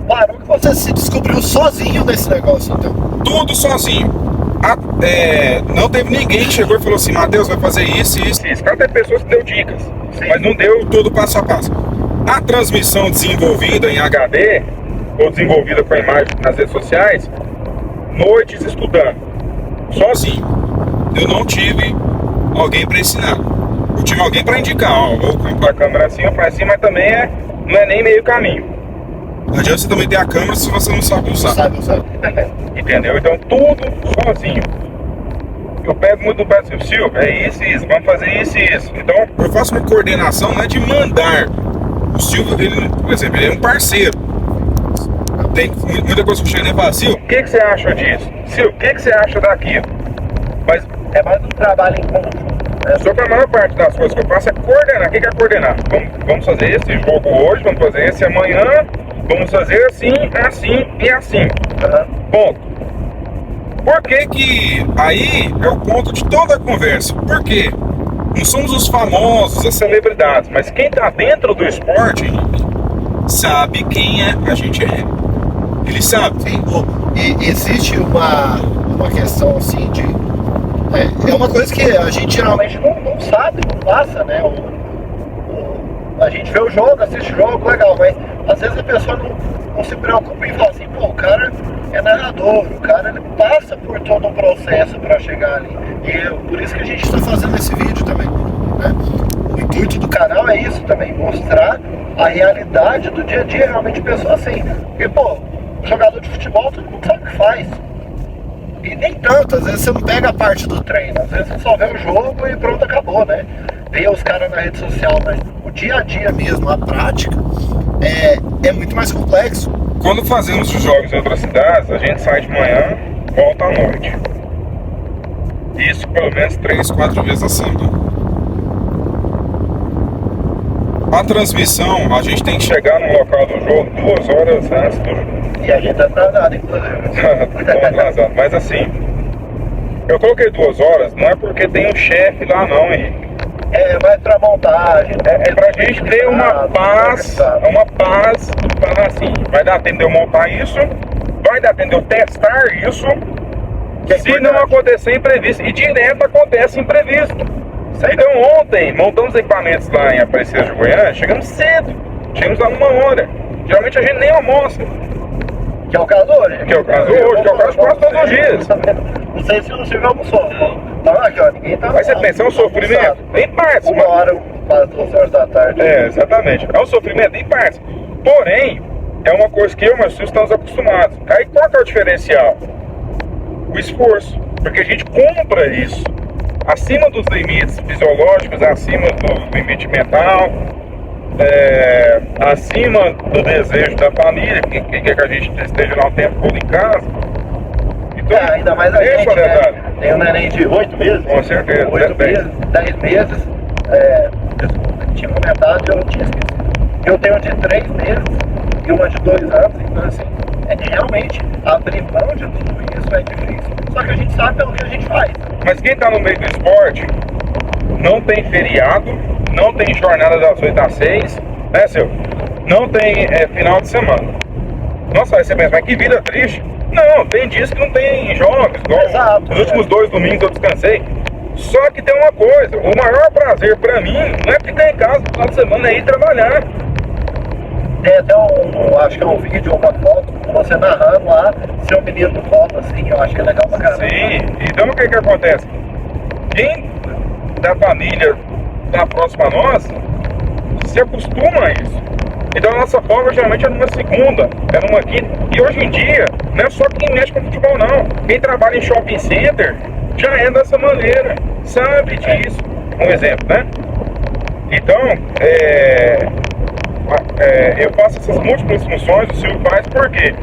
parou que você se descobriu sozinho nesse negócio, então?
Tudo sozinho. Não teve ninguém que chegou e falou assim, Matheus vai fazer isso e isso. Cara, tem pessoas que deu dicas, mas não deu tudo passo a passo. A transmissão desenvolvida em HD, ou desenvolvida com a imagem nas redes sociais, noites estudando, sozinho. Eu não tive alguém para ensinar. Eu tive alguém para indicar, vou comprar a câmera assim ou para assim, mas também não é nem meio caminho. Não adianta você também ter a câmera se você não sabe usar.
Não sabe.
Entendeu? Então tudo sozinho. eu pego muito do pé do Silvio, é isso e isso, vamos fazer isso e isso. Então, eu faço uma coordenação, não é de mandar. O Silvio, ele, por exemplo, ele é um parceiro. Tem muita coisa que eu chego nele e falo, Silvio, o que você acha disso? Silvio, o que você acha daquilo? Mas
É mais um trabalho em conjunto.
só que a maior parte das coisas que eu faço é coordenar. O que é coordenar? Vamos fazer esse jogo hoje, vamos fazer esse amanhã, vamos fazer assim, assim e assim. Ponto. Por que aí é o ponto de toda a conversa? Por quê? Não somos os famosos, as celebridades, mas quem tá dentro do esporte, Henrique, sabe quem a gente é. Ele sabe.
Sim, e existe uma questão assim de... É uma coisa que a gente geralmente não sabe, não passa, né? A gente vê o jogo, assiste o jogo, legal, mas às vezes a pessoa não se preocupa em falar assim, pô, o cara é narrador, o cara ele passa por todo um processo para chegar ali. E por isso que a gente está fazendo esse vídeo também, né? O intuito do canal é isso também, mostrar a realidade do dia a dia, realmente pessoa assim. Porque, pô, jogador de futebol todo mundo sabe o que faz. E nem tanto, às vezes você não pega a parte do treino, às vezes você só vê o jogo e pronto, acabou, né? Vê os caras na rede social, mas o dia a dia mesmo, a prática, é muito mais complexo.
Quando fazemos os jogos em outras cidades, a gente sai de manhã, volta à noite. Isso pelo menos 3, 4 vezes a semana. A transmissão, a gente tem que chegar no local do jogo 2 horas antes do jogo.
E a gente tá atrasado, inclusive.
Tô atrasado. Mas assim, eu coloquei 2 horas, não é porque tem um chefe lá não, Henrique.
Vai pra montagem.
É pra gente ter uma paz, assim, vai dar tempo de eu montar isso, vai dar tempo de eu testar isso, se não acontecer imprevisto, e direto acontece imprevisto. Então ontem, montamos equipamentos lá em Aparecida de Goiânia, chegamos cedo, chegamos lá 1h. Geralmente a gente nem almoça.
Que é o caso hoje.
Que é o caso hoje, que é o caso quase todos os dias.
Não sei se o Silvio almoçou. Tá aqui, ó, ninguém tá.
Mas você pensa, é um sofrimento? Em partes.
1h, quase 2 horas da tarde.
Exatamente. É um sofrimento em partes. Porém, é uma coisa que eu e o Marcio estamos acostumados. Aí qual que é o diferencial? O esforço. Porque a gente compra isso. Acima dos limites fisiológicos, acima do limite mental, acima do desejo da família, que quer que a gente esteja lá o tempo todo em casa. Então,
ainda mais a gente, né? Tem um neném de 8 meses.
Com certeza.
8 meses, 10 meses. Desculpa, tinha comentado e eu não tinha esquecido. Eu tenho de 3 meses e uma de 2 anos, então assim, realmente abrir mão de tudo isso é difícil. Só que a gente sabe pelo que a gente faz.
Mas quem está no meio do esporte não tem feriado, não tem jornada das 8 às 6, né, Silvio? Não tem final de semana. Nossa, aí você pensa, mas que vida triste. Não, tem dias que não tem jogos, igual
Exato,
os últimos 2 domingos eu descansei. Só que tem uma coisa, o maior prazer pra mim não é ficar em casa no final de semana, é ir trabalhar.
Tem até acho que é um vídeo ou uma foto, você narrando lá, seu menino no colo, assim, eu acho que é legal pra caramba.
Sim, então o que acontece? Quem da família tá próximo a nós, se acostuma a isso. Então a nossa folga geralmente é numa segunda, é numa quinta. E hoje em dia, não é só quem mexe com futebol não. Quem trabalha em shopping center já é dessa maneira, sabe disso. Um exemplo, né? Então, eu faço essas múltiplas funções, o Silvio faz, por quê?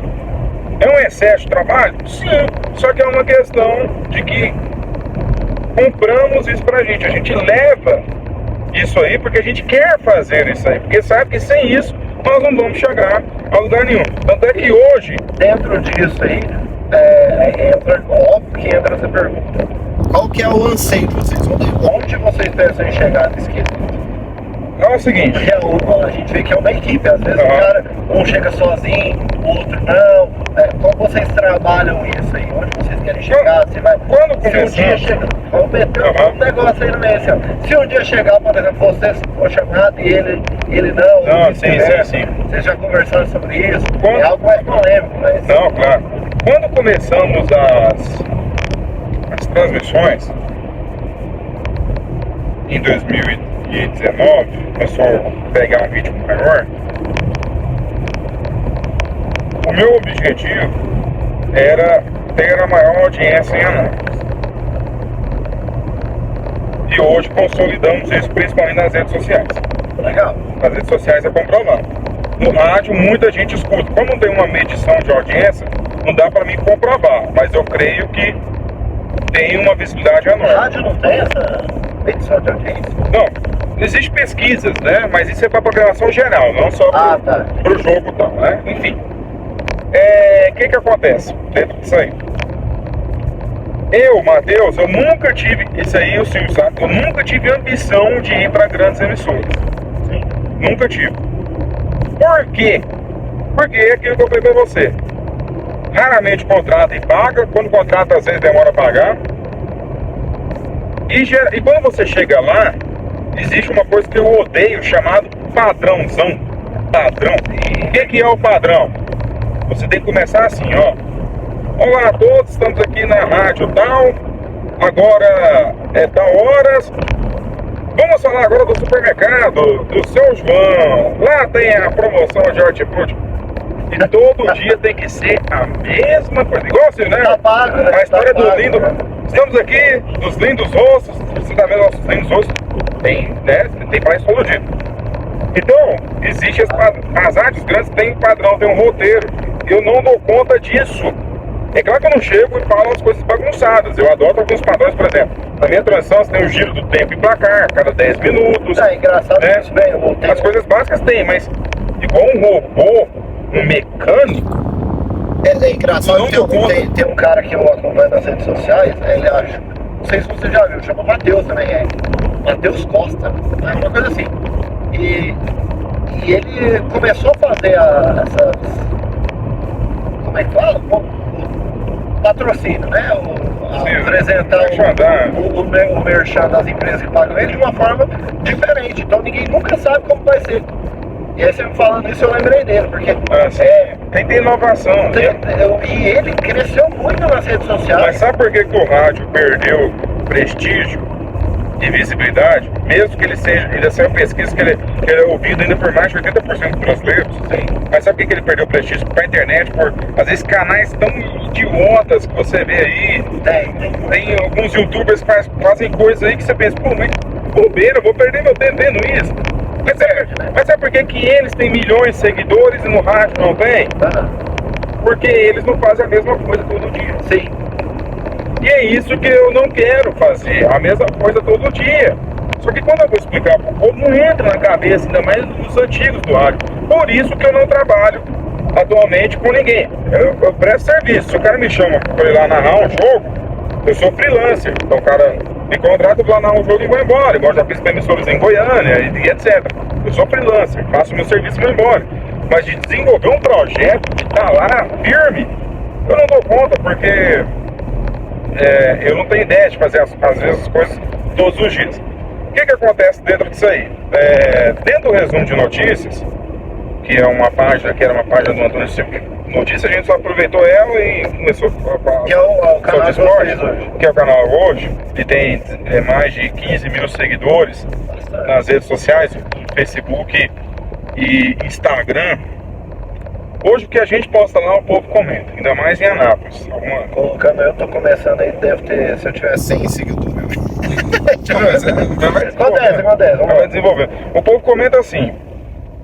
É um excesso de trabalho? Sim, só que é uma questão de que compramos isso pra gente. A gente leva isso aí porque a gente quer fazer isso aí, porque sabe que sem isso nós não vamos chegar a lugar nenhum. Tanto é que hoje,
dentro disso aí, óbvio que entra essa pergunta. Qual que é o anseio de vocês? Onde vocês pensam em chegar nesse quesito?
é o seguinte,
A gente vê que é uma equipe, às vezes o cara, um chega sozinho, o outro não. Como vocês trabalham isso aí? Onde vocês querem chegar? Se um dia chegar, vamos meter um negócio aí no meio assim, ó. Se um dia chegar, por exemplo, você for chamado e ele não.
Não, sim.
Vocês já conversaram sobre isso? É algo mais polêmico, mas...
Não, claro. Quando começamos as transmissões, em 2019, começou a pegar um ritmo maior, o meu objetivo era ter a maior audiência em Anápolis. E hoje consolidamos isso principalmente nas redes sociais.
Legal.
Nas redes sociais é comprovado. No rádio, muita gente escuta. Como não tem uma medição de audiência, não dá para mim comprovar. Mas eu creio que tem uma visibilidade
O
enorme.
rádio não tem essa medição de audiência?
Não, existem pesquisas, né? Mas isso é para programação geral, não só
Ah,
para
tá.
o jogo e tal, né? Enfim. O que acontece dentro disso aí? Eu, Matheus, eu nunca tive, isso aí eu sei usar, eu nunca tive ambição de ir para grandes emissoras. Nunca tive. Por quê? Porque é aquilo que eu falei pra você. Raramente contrata e paga, quando contrata às vezes demora a pagar. E quando você chega lá, existe uma coisa que eu odeio, chamado padrãozão. Padrão. O que é o padrão? Você tem que começar assim, ó. Olá a todos, estamos aqui na rádio tal. Agora é tal horas. Vamos falar agora do supermercado, do seu João. Lá tem a promoção de hortifruti. E todo dia tem que ser a mesma coisa. Igual assim, né?
Tá pago, né?
A história
Tá
do
pago,
lindo.
né?
Estamos aqui dos lindos ossos. Você tá vendo nossos lindos ossos? Tem, né? Tem mais todo dia. Então, existe as rádios grandes têm padrão, tem um roteiro. Eu não dou conta disso. É claro que eu não chego e falo as coisas bagunçadas. Eu adoto alguns padrões, por exemplo. Na minha transição você tem o giro do tempo e placar, cada 10 minutos.
É engraçado
né?
isso, bem. Eu voltei.
As coisas básicas tem, mas igual um robô, um mecânico.
É engraçado
Não
que
deu conta.
tem um cara que eu acompanho nas redes sociais, ele acha. Não sei se você já viu, chama Matheus também, é. Matheus Costa, é uma coisa assim. E ele começou a fazer essas. Como é que fala? O patrocínio, né?
Sim,
Apresentar
merchandar.
o merchan das empresas que pagam ele de uma forma diferente. Então ninguém nunca sabe como vai ser. E aí você me falando isso, eu lembrei dele, porque
Tem que ter inovação.
e ele cresceu muito nas redes
Mas
sociais.
sabe por que o rádio perdeu prestígio e visibilidade? Mesmo que ele seja, ainda saiu pesquisa que ele é ouvido ainda por mais de 80% dos brasileiros.
Sim.
Mas sabe por que ele perdeu prestígio? Pra internet, por às vezes canais tão idiotas que você vê aí. Tem alguns youtubers que fazem coisas aí que você pensa, pô, mas bobeira, eu vou perder meu tempo vendo isso. Mas sabe por que eles têm milhões de seguidores e no rádio não tem? Porque eles não fazem a mesma coisa todo dia.
Sim.
E é isso que eu não quero fazer, a mesma coisa todo dia. Só que quando eu vou explicar pro povo, não entra na cabeça, ainda mais dos antigos do rádio. Por isso que eu não trabalho atualmente com ninguém. Eu presto serviço. Se o cara me chama para ir lá narrar um jogo, eu sou freelancer. Então o cara me contrata para narrar um jogo e vou embora. Igual já fiz para emissoras em Goiânia e etc. Eu sou freelancer, faço meu serviço e vou embora. Mas de desenvolver um projeto, de estar lá firme, eu não dou conta, porque eu não tenho ideia de fazer às vezes as coisas todos os dias. O que acontece dentro disso aí? Dentro do resumo de notícias, que é uma página, que era uma página do Antônio Silva Notícia, a gente só aproveitou ela e começou a
Que é o canal
de
de vocês
esporte,
hoje.
que é o canal hoje, que tem mais de 15 mil seguidores nas redes sociais, Facebook e Instagram. Hoje o que a gente posta lá, o povo comenta, ainda mais em Anápolis.
Colocando eu, tô começando aí, deve ter, se eu tivesse 100 seguidores. Acontece.
Vai desenvolvendo. O povo comenta assim,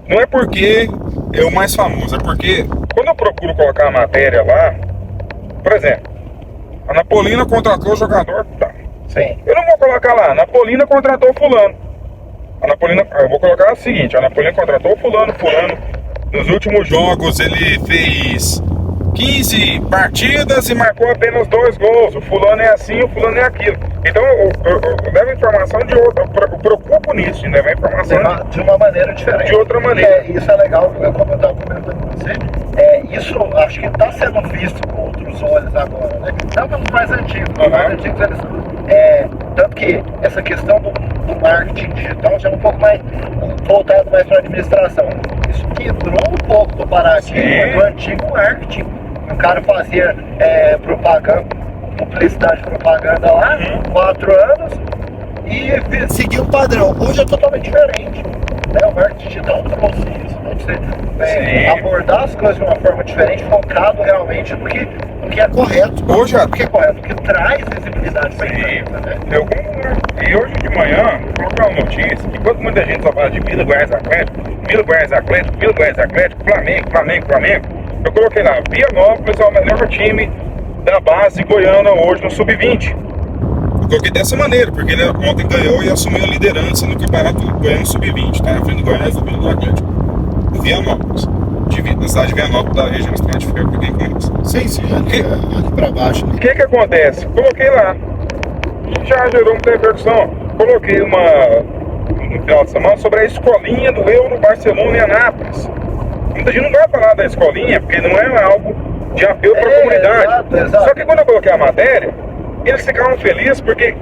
não é porque é o mais famoso, é porque quando eu procuro colocar a matéria lá, por exemplo, a Napolina contratou o jogador, tá.
Sim.
Eu não vou colocar lá, a Napolina contratou fulano. Eu vou colocar o seguinte, a Napolina contratou fulano. Nos últimos jogos ele fez 15 partidas e marcou apenas 2 gols. O fulano é assim, o fulano é aquilo. Então eu levo informação de outra, eu preocupo nisso, levo informação
De uma maneira diferente.
de outra maneira.
Isso é legal, como eu estava comentando com você. Isso acho que está sendo visto com outros olhos agora, né? Não pelos mais antigos. Os mais antigos eles. Tanto que essa questão do marketing digital já é um pouco mais voltado mais para a administração. Isso quebrou um pouco do paradigma do antigo marketing. O cara fazia publicidade, propaganda lá, 4 anos, e seguia um padrão. Hoje é totalmente diferente. O marketing digital trouxe isso. você
Sim.
abordar as coisas de uma forma diferente, focado realmente no que é correto.
Hoje,
O que é correto, o que traz visibilidade para a
sim,
empresa, né?
eu concordo. E hoje de manhã, colocar uma notícia, enquanto muita gente só fala de Vila Goiás Atlético, Vila Goiás Atlético, Vila Goiás Atlético, Flamengo, eu coloquei lá, Vianópolis é o melhor time da base goiana hoje no Sub-20. Eu coloquei dessa maneira, porque ele ontem ganhou e assumiu a liderança no Campeonato Goiano Sub-20, tá? Na frente do Goiás e do Atlético. O Vianópolis, na cidade de Vianópolis, da região estratigráfica, pra quem conhece.
Sim, aqui para baixo.
O que acontece? Coloquei lá, já gerou muita repercussão. Coloquei no final de semana sobre a escolinha do Euro Barcelona em Anápolis. Muita gente não vai falar da escolinha, porque não é algo de apelo para a comunidade.
Exato.
Só que quando eu coloquei a matéria, eles ficaram felizes porque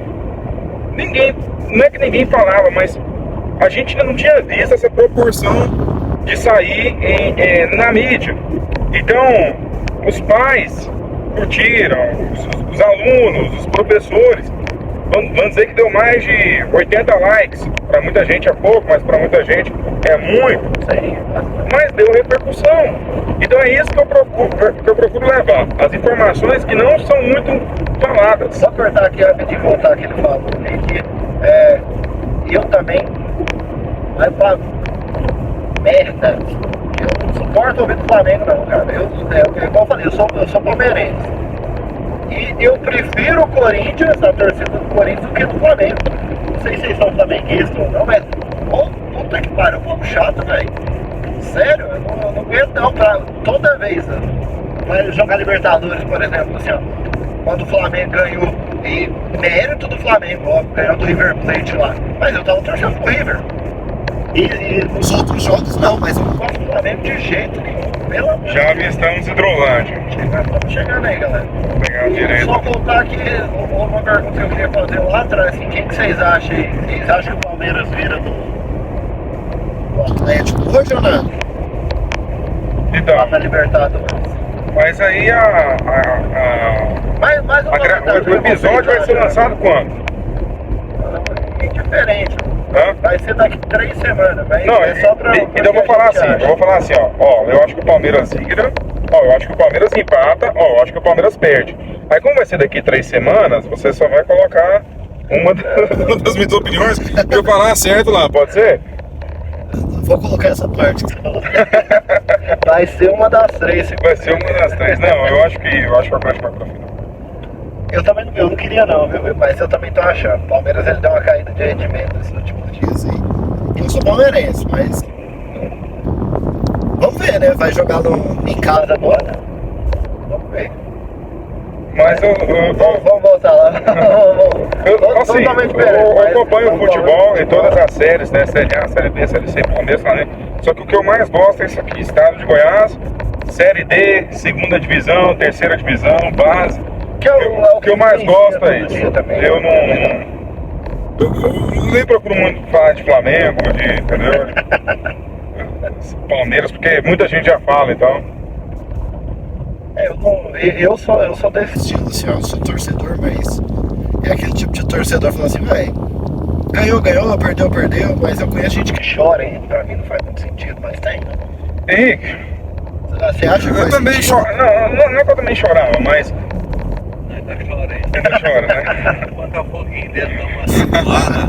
não é que ninguém falava, mas a gente ainda não tinha visto essa proporção de sair na mídia. Então, os pais curtiram, os alunos, os professores, vamos dizer que deu mais de 80 likes. Para muita gente é pouco, mas para muita gente é muito.
Sim.
Mas deu repercussão. Então é isso que eu procuro levar. As informações que não são muito faladas.
Só cortar aqui rapidinho, voltar que ele falou que eu também vai pra merda. Eu não suporto ouvir do Flamengo não, cara. Igual eu falei, eu sou palmeirense. E eu prefiro o Corinthians, a torcida do Corinthians, do que do Flamengo. Não sei se vocês são flamenguistas ou não, mas puta que pariu, povo chato, velho. Sério, eu não aguento não. Toda vez, vai jogar Libertadores, por exemplo, assim, ó. Quando o Flamengo ganhou, e mérito do Flamengo, ó, ganhou do River Plate lá. Mas eu tava torcendo pro River. E nos outros jogos não, mas eu não gosto do Flamengo de jeito nenhum. Pelo amor
Já
de Deus.
avistamos Hidrolândia.
Estamos chegando aí, galera.
Vou pegar a direita.
Só voltar aqui, uma pergunta que eu queria fazer lá atrás, assim, quem que vocês acham aí? Vocês acham que o Palmeiras vira do Atlético hoje ou não?
Então,
Lá na Libertadores.
mas aí
Mais uma verdade,
o episódio vai ser lançado quando?
É diferente.
Hã?
Vai ser daqui 3 semanas, mas
Não,
é só pra.
então eu vou falar assim, ó, eu acho que o Palmeiras vira, ó, eu acho que o Palmeiras empata, ó, eu acho que o Palmeiras perde. Aí como vai ser daqui 3 semanas, você só vai colocar uma das minhas opiniões pra eu falar certo lá, pode ser?
Vou colocar essa parte que você falou. Vai ser uma das 3.
Vai ser uma das 3, não, eu acho que o Atlético vai pra final.
Eu não queria não, viu? Mas eu também tô achando. O Palmeiras ele deu uma caída de rendimento nesses últimos dias aí. Eu sou palmeirense, mas vamos ver, né? Vai jogar em casa agora. Vamos ver.
Mas
Vamos voltar lá.
assim, eu acompanho o futebol em todas as séries, né? Série A, Série B, Série C, Palmeiras, Flamengo. Só que o que eu mais gosto é isso aqui, estado de Goiás, Série D, segunda divisão, terceira divisão, base. O que eu mais gosto é isso. Eu nem procuro muito falar de Flamengo, entendeu? Palmeiras, porque muita gente já fala, então.
Eu sou desse estilo, assim, ó, eu sou torcedor, mas é aquele tipo de torcedor falando assim, véi, ganhou, perdeu, mas eu conheço gente que chora, hein? Pra mim não faz muito sentido, mas tem.
Henrique,
você acha que
eu também choro. Não é que eu também chorava, mas.
Ainda chora aí.
Ainda chora, né?
Botar um pouquinho dentro da uma cilada.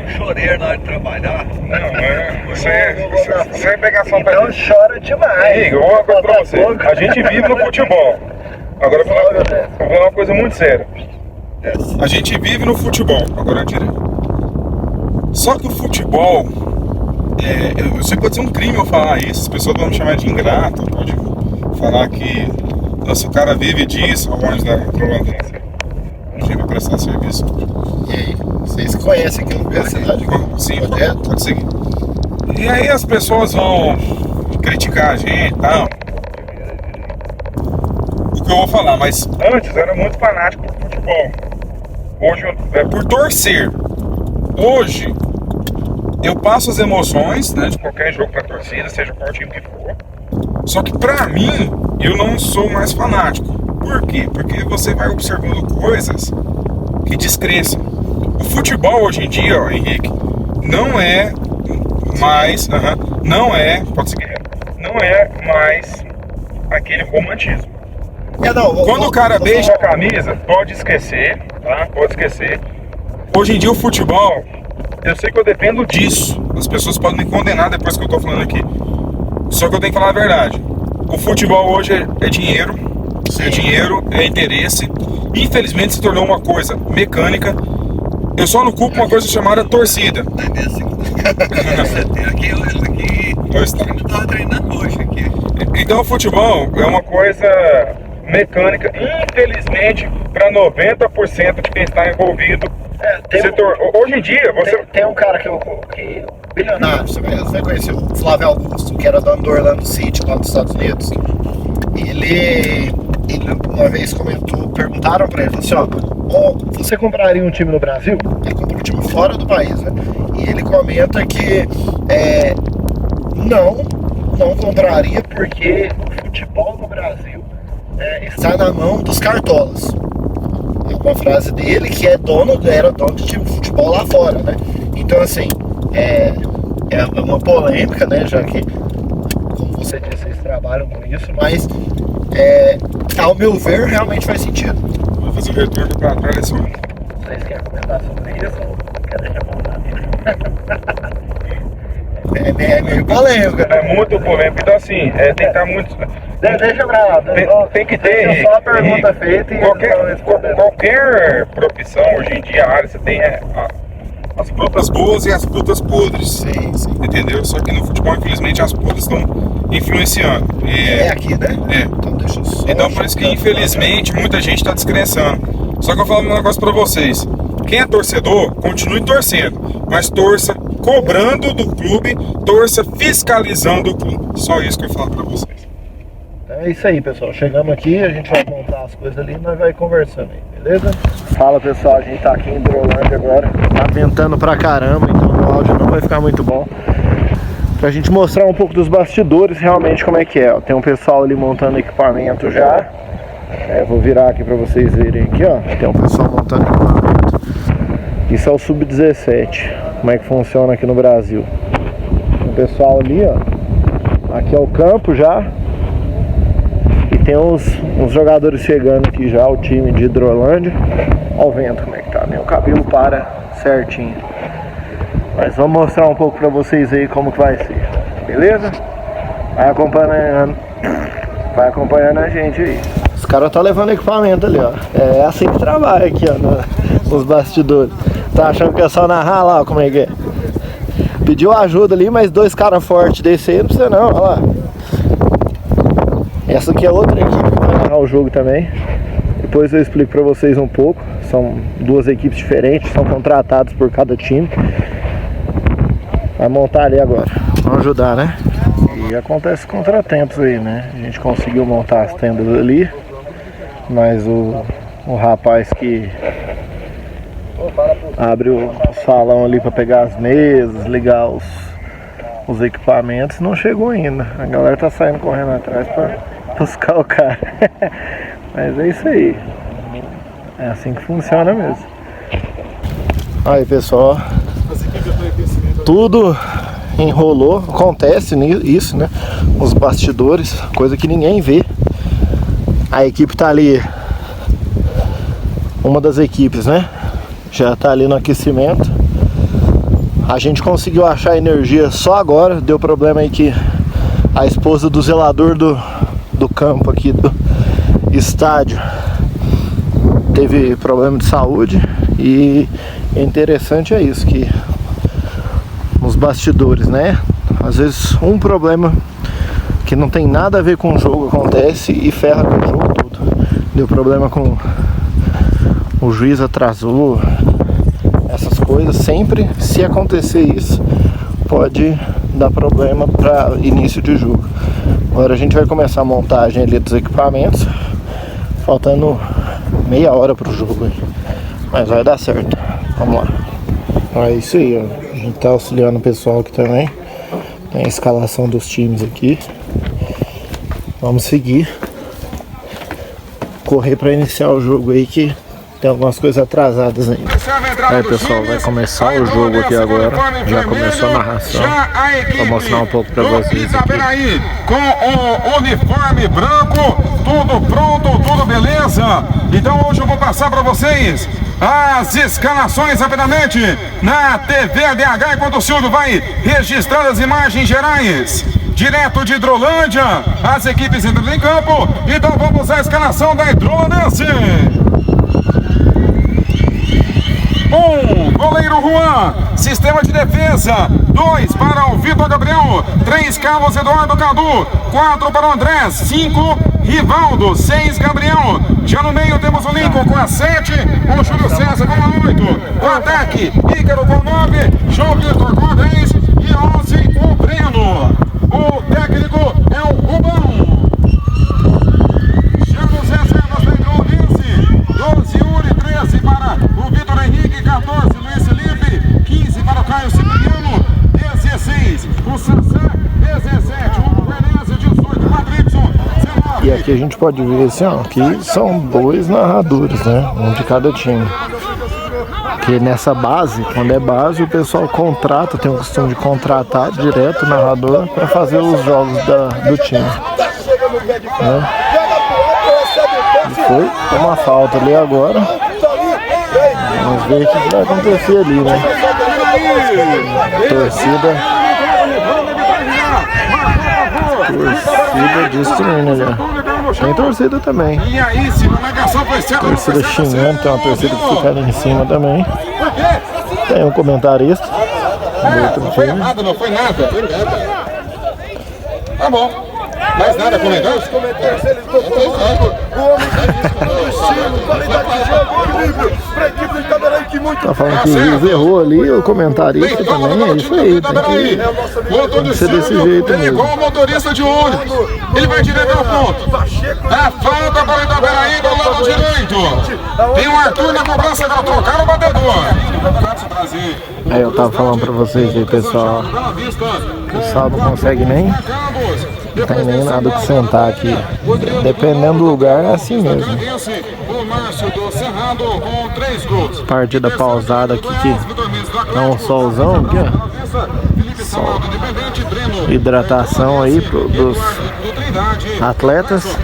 Um choreiro na hora de trabalhar.
Não, você vai pegar só pra
Então chora demais.
Henrique, eu vou uma coisa pra você. A gente vive no futebol. Agora eu vou falar uma coisa muito séria. A gente vive no futebol. Agora direito. Só que o futebol, eu sei que pode ser um crime eu falar isso. As pessoas vão me chamar de ingrato. Pode falar que, nossa, o cara vive disso, longe da controlância. A gente vai prestar serviço.
E aí, vocês conhecem aqui no cidade?
Sim, pode seguir. E aí as pessoas vão criticar a gente e tal. O que eu vou falar, mas antes eu era muito fanático por futebol. Hoje é por torcer. Hoje eu passo as emoções, né, de qualquer jogo pra torcida, seja qual time que for. Só que pra mim, eu não sou mais fanático. Por quê? Porque você vai observando coisas que descrescem. O futebol hoje em dia, ó, Henrique, não é Mas, não é, pode seguir, não é mais aquele romantismo. Quando o cara beija a camisa, pode esquecer, tá? Pode esquecer. Hoje em dia o futebol, eu sei que eu dependo disso. As pessoas podem me condenar depois que eu tô falando aqui. Só que eu tenho que falar a verdade. O futebol hoje é dinheiro. É dinheiro, é interesse. Infelizmente se tornou uma coisa mecânica. Eu só não culpo uma coisa chamada torcida.
Aqui eu tava treinando hoje aqui.
Então o futebol é uma coisa mecânica. Infelizmente, para 90% de quem está envolvido, hoje em dia você
tem um cara que bilionário, você vai conhecer o Flávio Augusto, que era dono do Orlando City lá nos Estados Unidos. Ele uma vez perguntaram pra ele assim, você compraria um time no Brasil? Ele comprou um time fora do país, né? E ele comenta que não compraria porque o futebol no Brasil está na mão dos cartolas. É uma frase dele que era dono de time de futebol lá fora, né? Então assim, é uma polêmica, né? Já que, como você disse, vocês trabalham com isso, mas ao meu ver, realmente faz sentido.
Vou fazer o retorno para trás.
Vocês querem comentar sobre isso ou querem deixar falar? É meio polêmico, né?
É muito polêmico. Então assim, tem que estar muito...
Deixa pra lá.
Tem que ter...
Só a pergunta feita e...
Qualquer profissão, hoje em dia, a área, você tem as frutas boas e as frutas podres.
Sim.
Entendeu? Só que no futebol, infelizmente, as podres estão influenciando.
Aqui, né?
Então
deixa eu só...
Então por isso que, infelizmente, muita gente está descrençando. Só que eu vou falar um negócio pra vocês. Quem é torcedor, continue torcendo. Mas torça cobrando do clube, torça fiscalizando o clube. Só isso que eu falo pra vocês.
É isso aí, pessoal. Chegamos aqui, a gente vai montar as coisas ali e nós vai conversando aí, beleza? Fala, pessoal. A gente tá aqui em Hidrolândia agora. Tá ventando pra caramba, então o áudio não vai ficar muito bom. Pra gente mostrar um pouco dos bastidores, realmente como é que é. Tem um pessoal ali montando equipamento já. Vou virar aqui pra vocês verem aqui, ó. Tem um pessoal montando equipamento. Isso é o Sub-17. Como é que funciona aqui no Brasil. O pessoal ali, ó. Aqui é o campo já. E tem uns jogadores chegando aqui já, o time de Hidrolândia. Olha o vento como é que tá, né? O cabelo para certinho. Mas vamos mostrar um pouco pra vocês aí como que vai ser. Beleza? Vai acompanhando a gente aí. Os caras tá levando equipamento ali, ó. É assim que trabalha aqui, ó, nos bastidores. Tá achando que é só narrar lá, ó, como é que é? Pediu ajuda ali, mas dois caras fortes desse aí não precisa não, olha lá. Essa aqui é outra equipe que vai narrar o jogo também. Depois eu explico pra vocês um pouco. São duas equipes diferentes, são contratados por cada time. Vai montar ali agora. Vamos ajudar, né? E acontece contratempos aí, né? A gente conseguiu montar as tendas ali, mas o rapaz que abre o salão ali para pegar as mesas, ligar os equipamentos, não chegou ainda. A galera tá saindo correndo atrás para buscar o cara. Mas é isso aí. É assim que funciona mesmo. Aí, pessoal, tudo enrolou, acontece isso, né? Os bastidores, coisa que ninguém vê. A equipe tá ali, uma das equipes, né? Já tá ali no aquecimento. A gente conseguiu achar energia só agora. Deu problema aí que a esposa do zelador do campo aqui do estádio teve problema de saúde. E interessante é isso, que nos bastidores, né? Às vezes um problema que não tem nada a ver com o jogo acontece e ferra com o jogo todo. Deu problema com o juiz, atrasou, essas coisas. Sempre, se acontecer isso, pode dar problema para início de jogo. Agora a gente vai começar a montagem ali dos equipamentos, faltando meia hora pro jogo aí. Mas vai dar certo. Vamos lá. É isso aí, ó. A gente tá auxiliando o pessoal aqui também. Tem a escalação dos times aqui. Vamos seguir. Correr para iniciar o jogo aí, que Tem algumas coisas atrasadas ainda. Aí pessoal, vai começar o jogo aqui agora. Já começou a narração. Vou mostrar um pouco pra vocês aqui.
Com o uniforme branco, tudo pronto, tudo beleza. Então hoje eu vou passar pra vocês as escalações rapidamente na TV ADH, enquanto o Silvio vai registrando as imagens gerais. Direto de Hidrolândia, as equipes entrando em campo. Então vamos à escalação da Hidrolandense. 1, goleiro Juan, sistema de defesa. 2 para o Vitor Gabriel. 3, Carlos Eduardo Cadu. 4 para o André. 5, Rivaldo. 6, Gabriel. Já no meio temos o Lincoln com a 7, o Júlio César com a 8. O ataque, Ícaro com 9, João Vitor com a 10 e 11, o Breno. O técnico é o Rubão. Já nos reservas da Hidrolandense, 12, Yuri, 13 para o Vitor Henrique, 14, Luiz Felipe, 15 para o Caio Cipriano, 16, o Sassá, 17, o Veneza, 18, Madridson, 19.
E aqui a gente pode ver assim, ó, que são 2 narradores, né? Um de cada time. Porque nessa base, quando é base, o pessoal contrata, tem o costume de contratar direto o narrador para fazer os jogos do time. Né? E foi uma falta ali agora. Vamos ver o que vai acontecer ali, né? Torcida destruindo já. Tem torcida também. Torcida xingando, tem uma torcida que fica ali em cima também. Tem um comentarista do outro time.
Não foi nada. Tá bom. Mais nada, comentários?
O homem estilo, qualidade de jogo, equilíbrio, pra equipe do Itaberaí que muito. Tá falando que o juiz errou ali, o comentarista também, é isso aí, tem que ser desse jeito mesmo.
Igual o motorista de ônibus, ele vai direto ao ponto. A falta para o Itaberaí do lado direito. Tem o Arthur na cobrança para trocar o batedor.
Aí eu tava falando pra vocês aí, pessoal, o pessoal não consegue nem. Não tem nem nada que sentar aqui. Dependendo do lugar, é assim mesmo. Partida pausada aqui, que é um solzão aqui, ó. Sol. Hidratação aí dos atletas.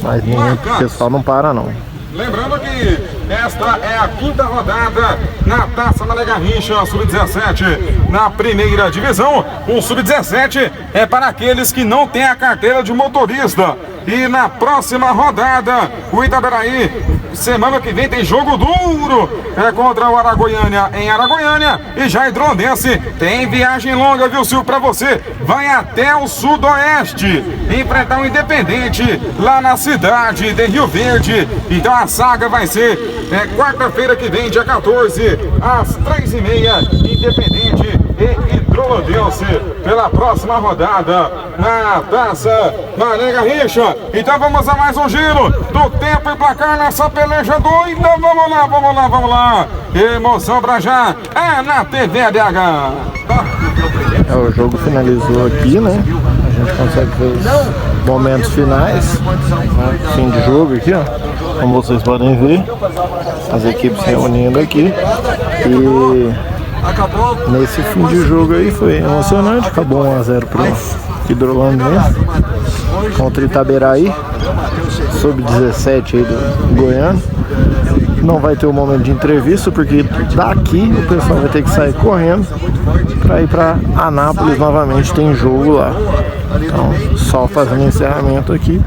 Mas o pessoal não para não.
Lembrando que esta é a 5ª rodada na Taça Mané Garrincha Sub-17 na primeira divisão. O Sub-17 é para aqueles que não têm a carteira de motorista. E na próxima rodada, o Itaberaí, semana que vem tem jogo duro contra o Aragoiânia em Aragoiânia. E já Hidrolandense tem viagem longa, viu, Silvio, para você. Vai até o Sudoeste enfrentar o Independente lá na cidade de Rio Verde. Então a saga vai ser quarta-feira que vem, dia 14, às 3h30, Independente e Hidrolandense pela próxima rodada na Taça Mané Garrincha. Então vamos a mais um giro do tempo e placar nessa peleja doida. Vamos lá. Emoção pra já é na TV ADH.
O jogo finalizou aqui, né? A gente consegue ver os momentos finais, né? Fim de jogo aqui, ó. Como vocês podem ver, as equipes se reunindo aqui. E nesse fim de jogo aí foi emocionante. Acabou 1-0 pro Hidrolandense contra o Itaberaí, Sub-17 aí do Goiânia. Não vai ter um momento de entrevista, porque daqui o pessoal vai ter que sair correndo para ir para Anápolis novamente, tem jogo lá. Então, só fazendo encerramento aqui,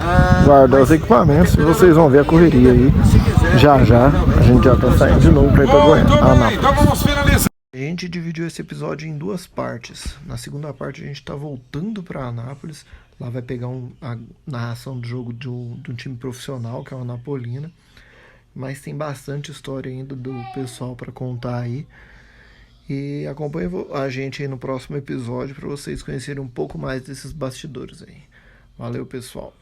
guardar os equipamentos e vocês vão ver a correria aí. Já a gente já tá saindo de novo para ir para Goiânia, Anápolis. A gente dividiu esse episódio em 2 partes. Na segunda parte a gente tá voltando para Anápolis. Lá vai pegar a narração do jogo de um time profissional, que é o Anapolina. Mas tem bastante história ainda do pessoal para contar aí. E acompanhe a gente aí no próximo episódio para vocês conhecerem um pouco mais desses bastidores aí. Valeu, pessoal!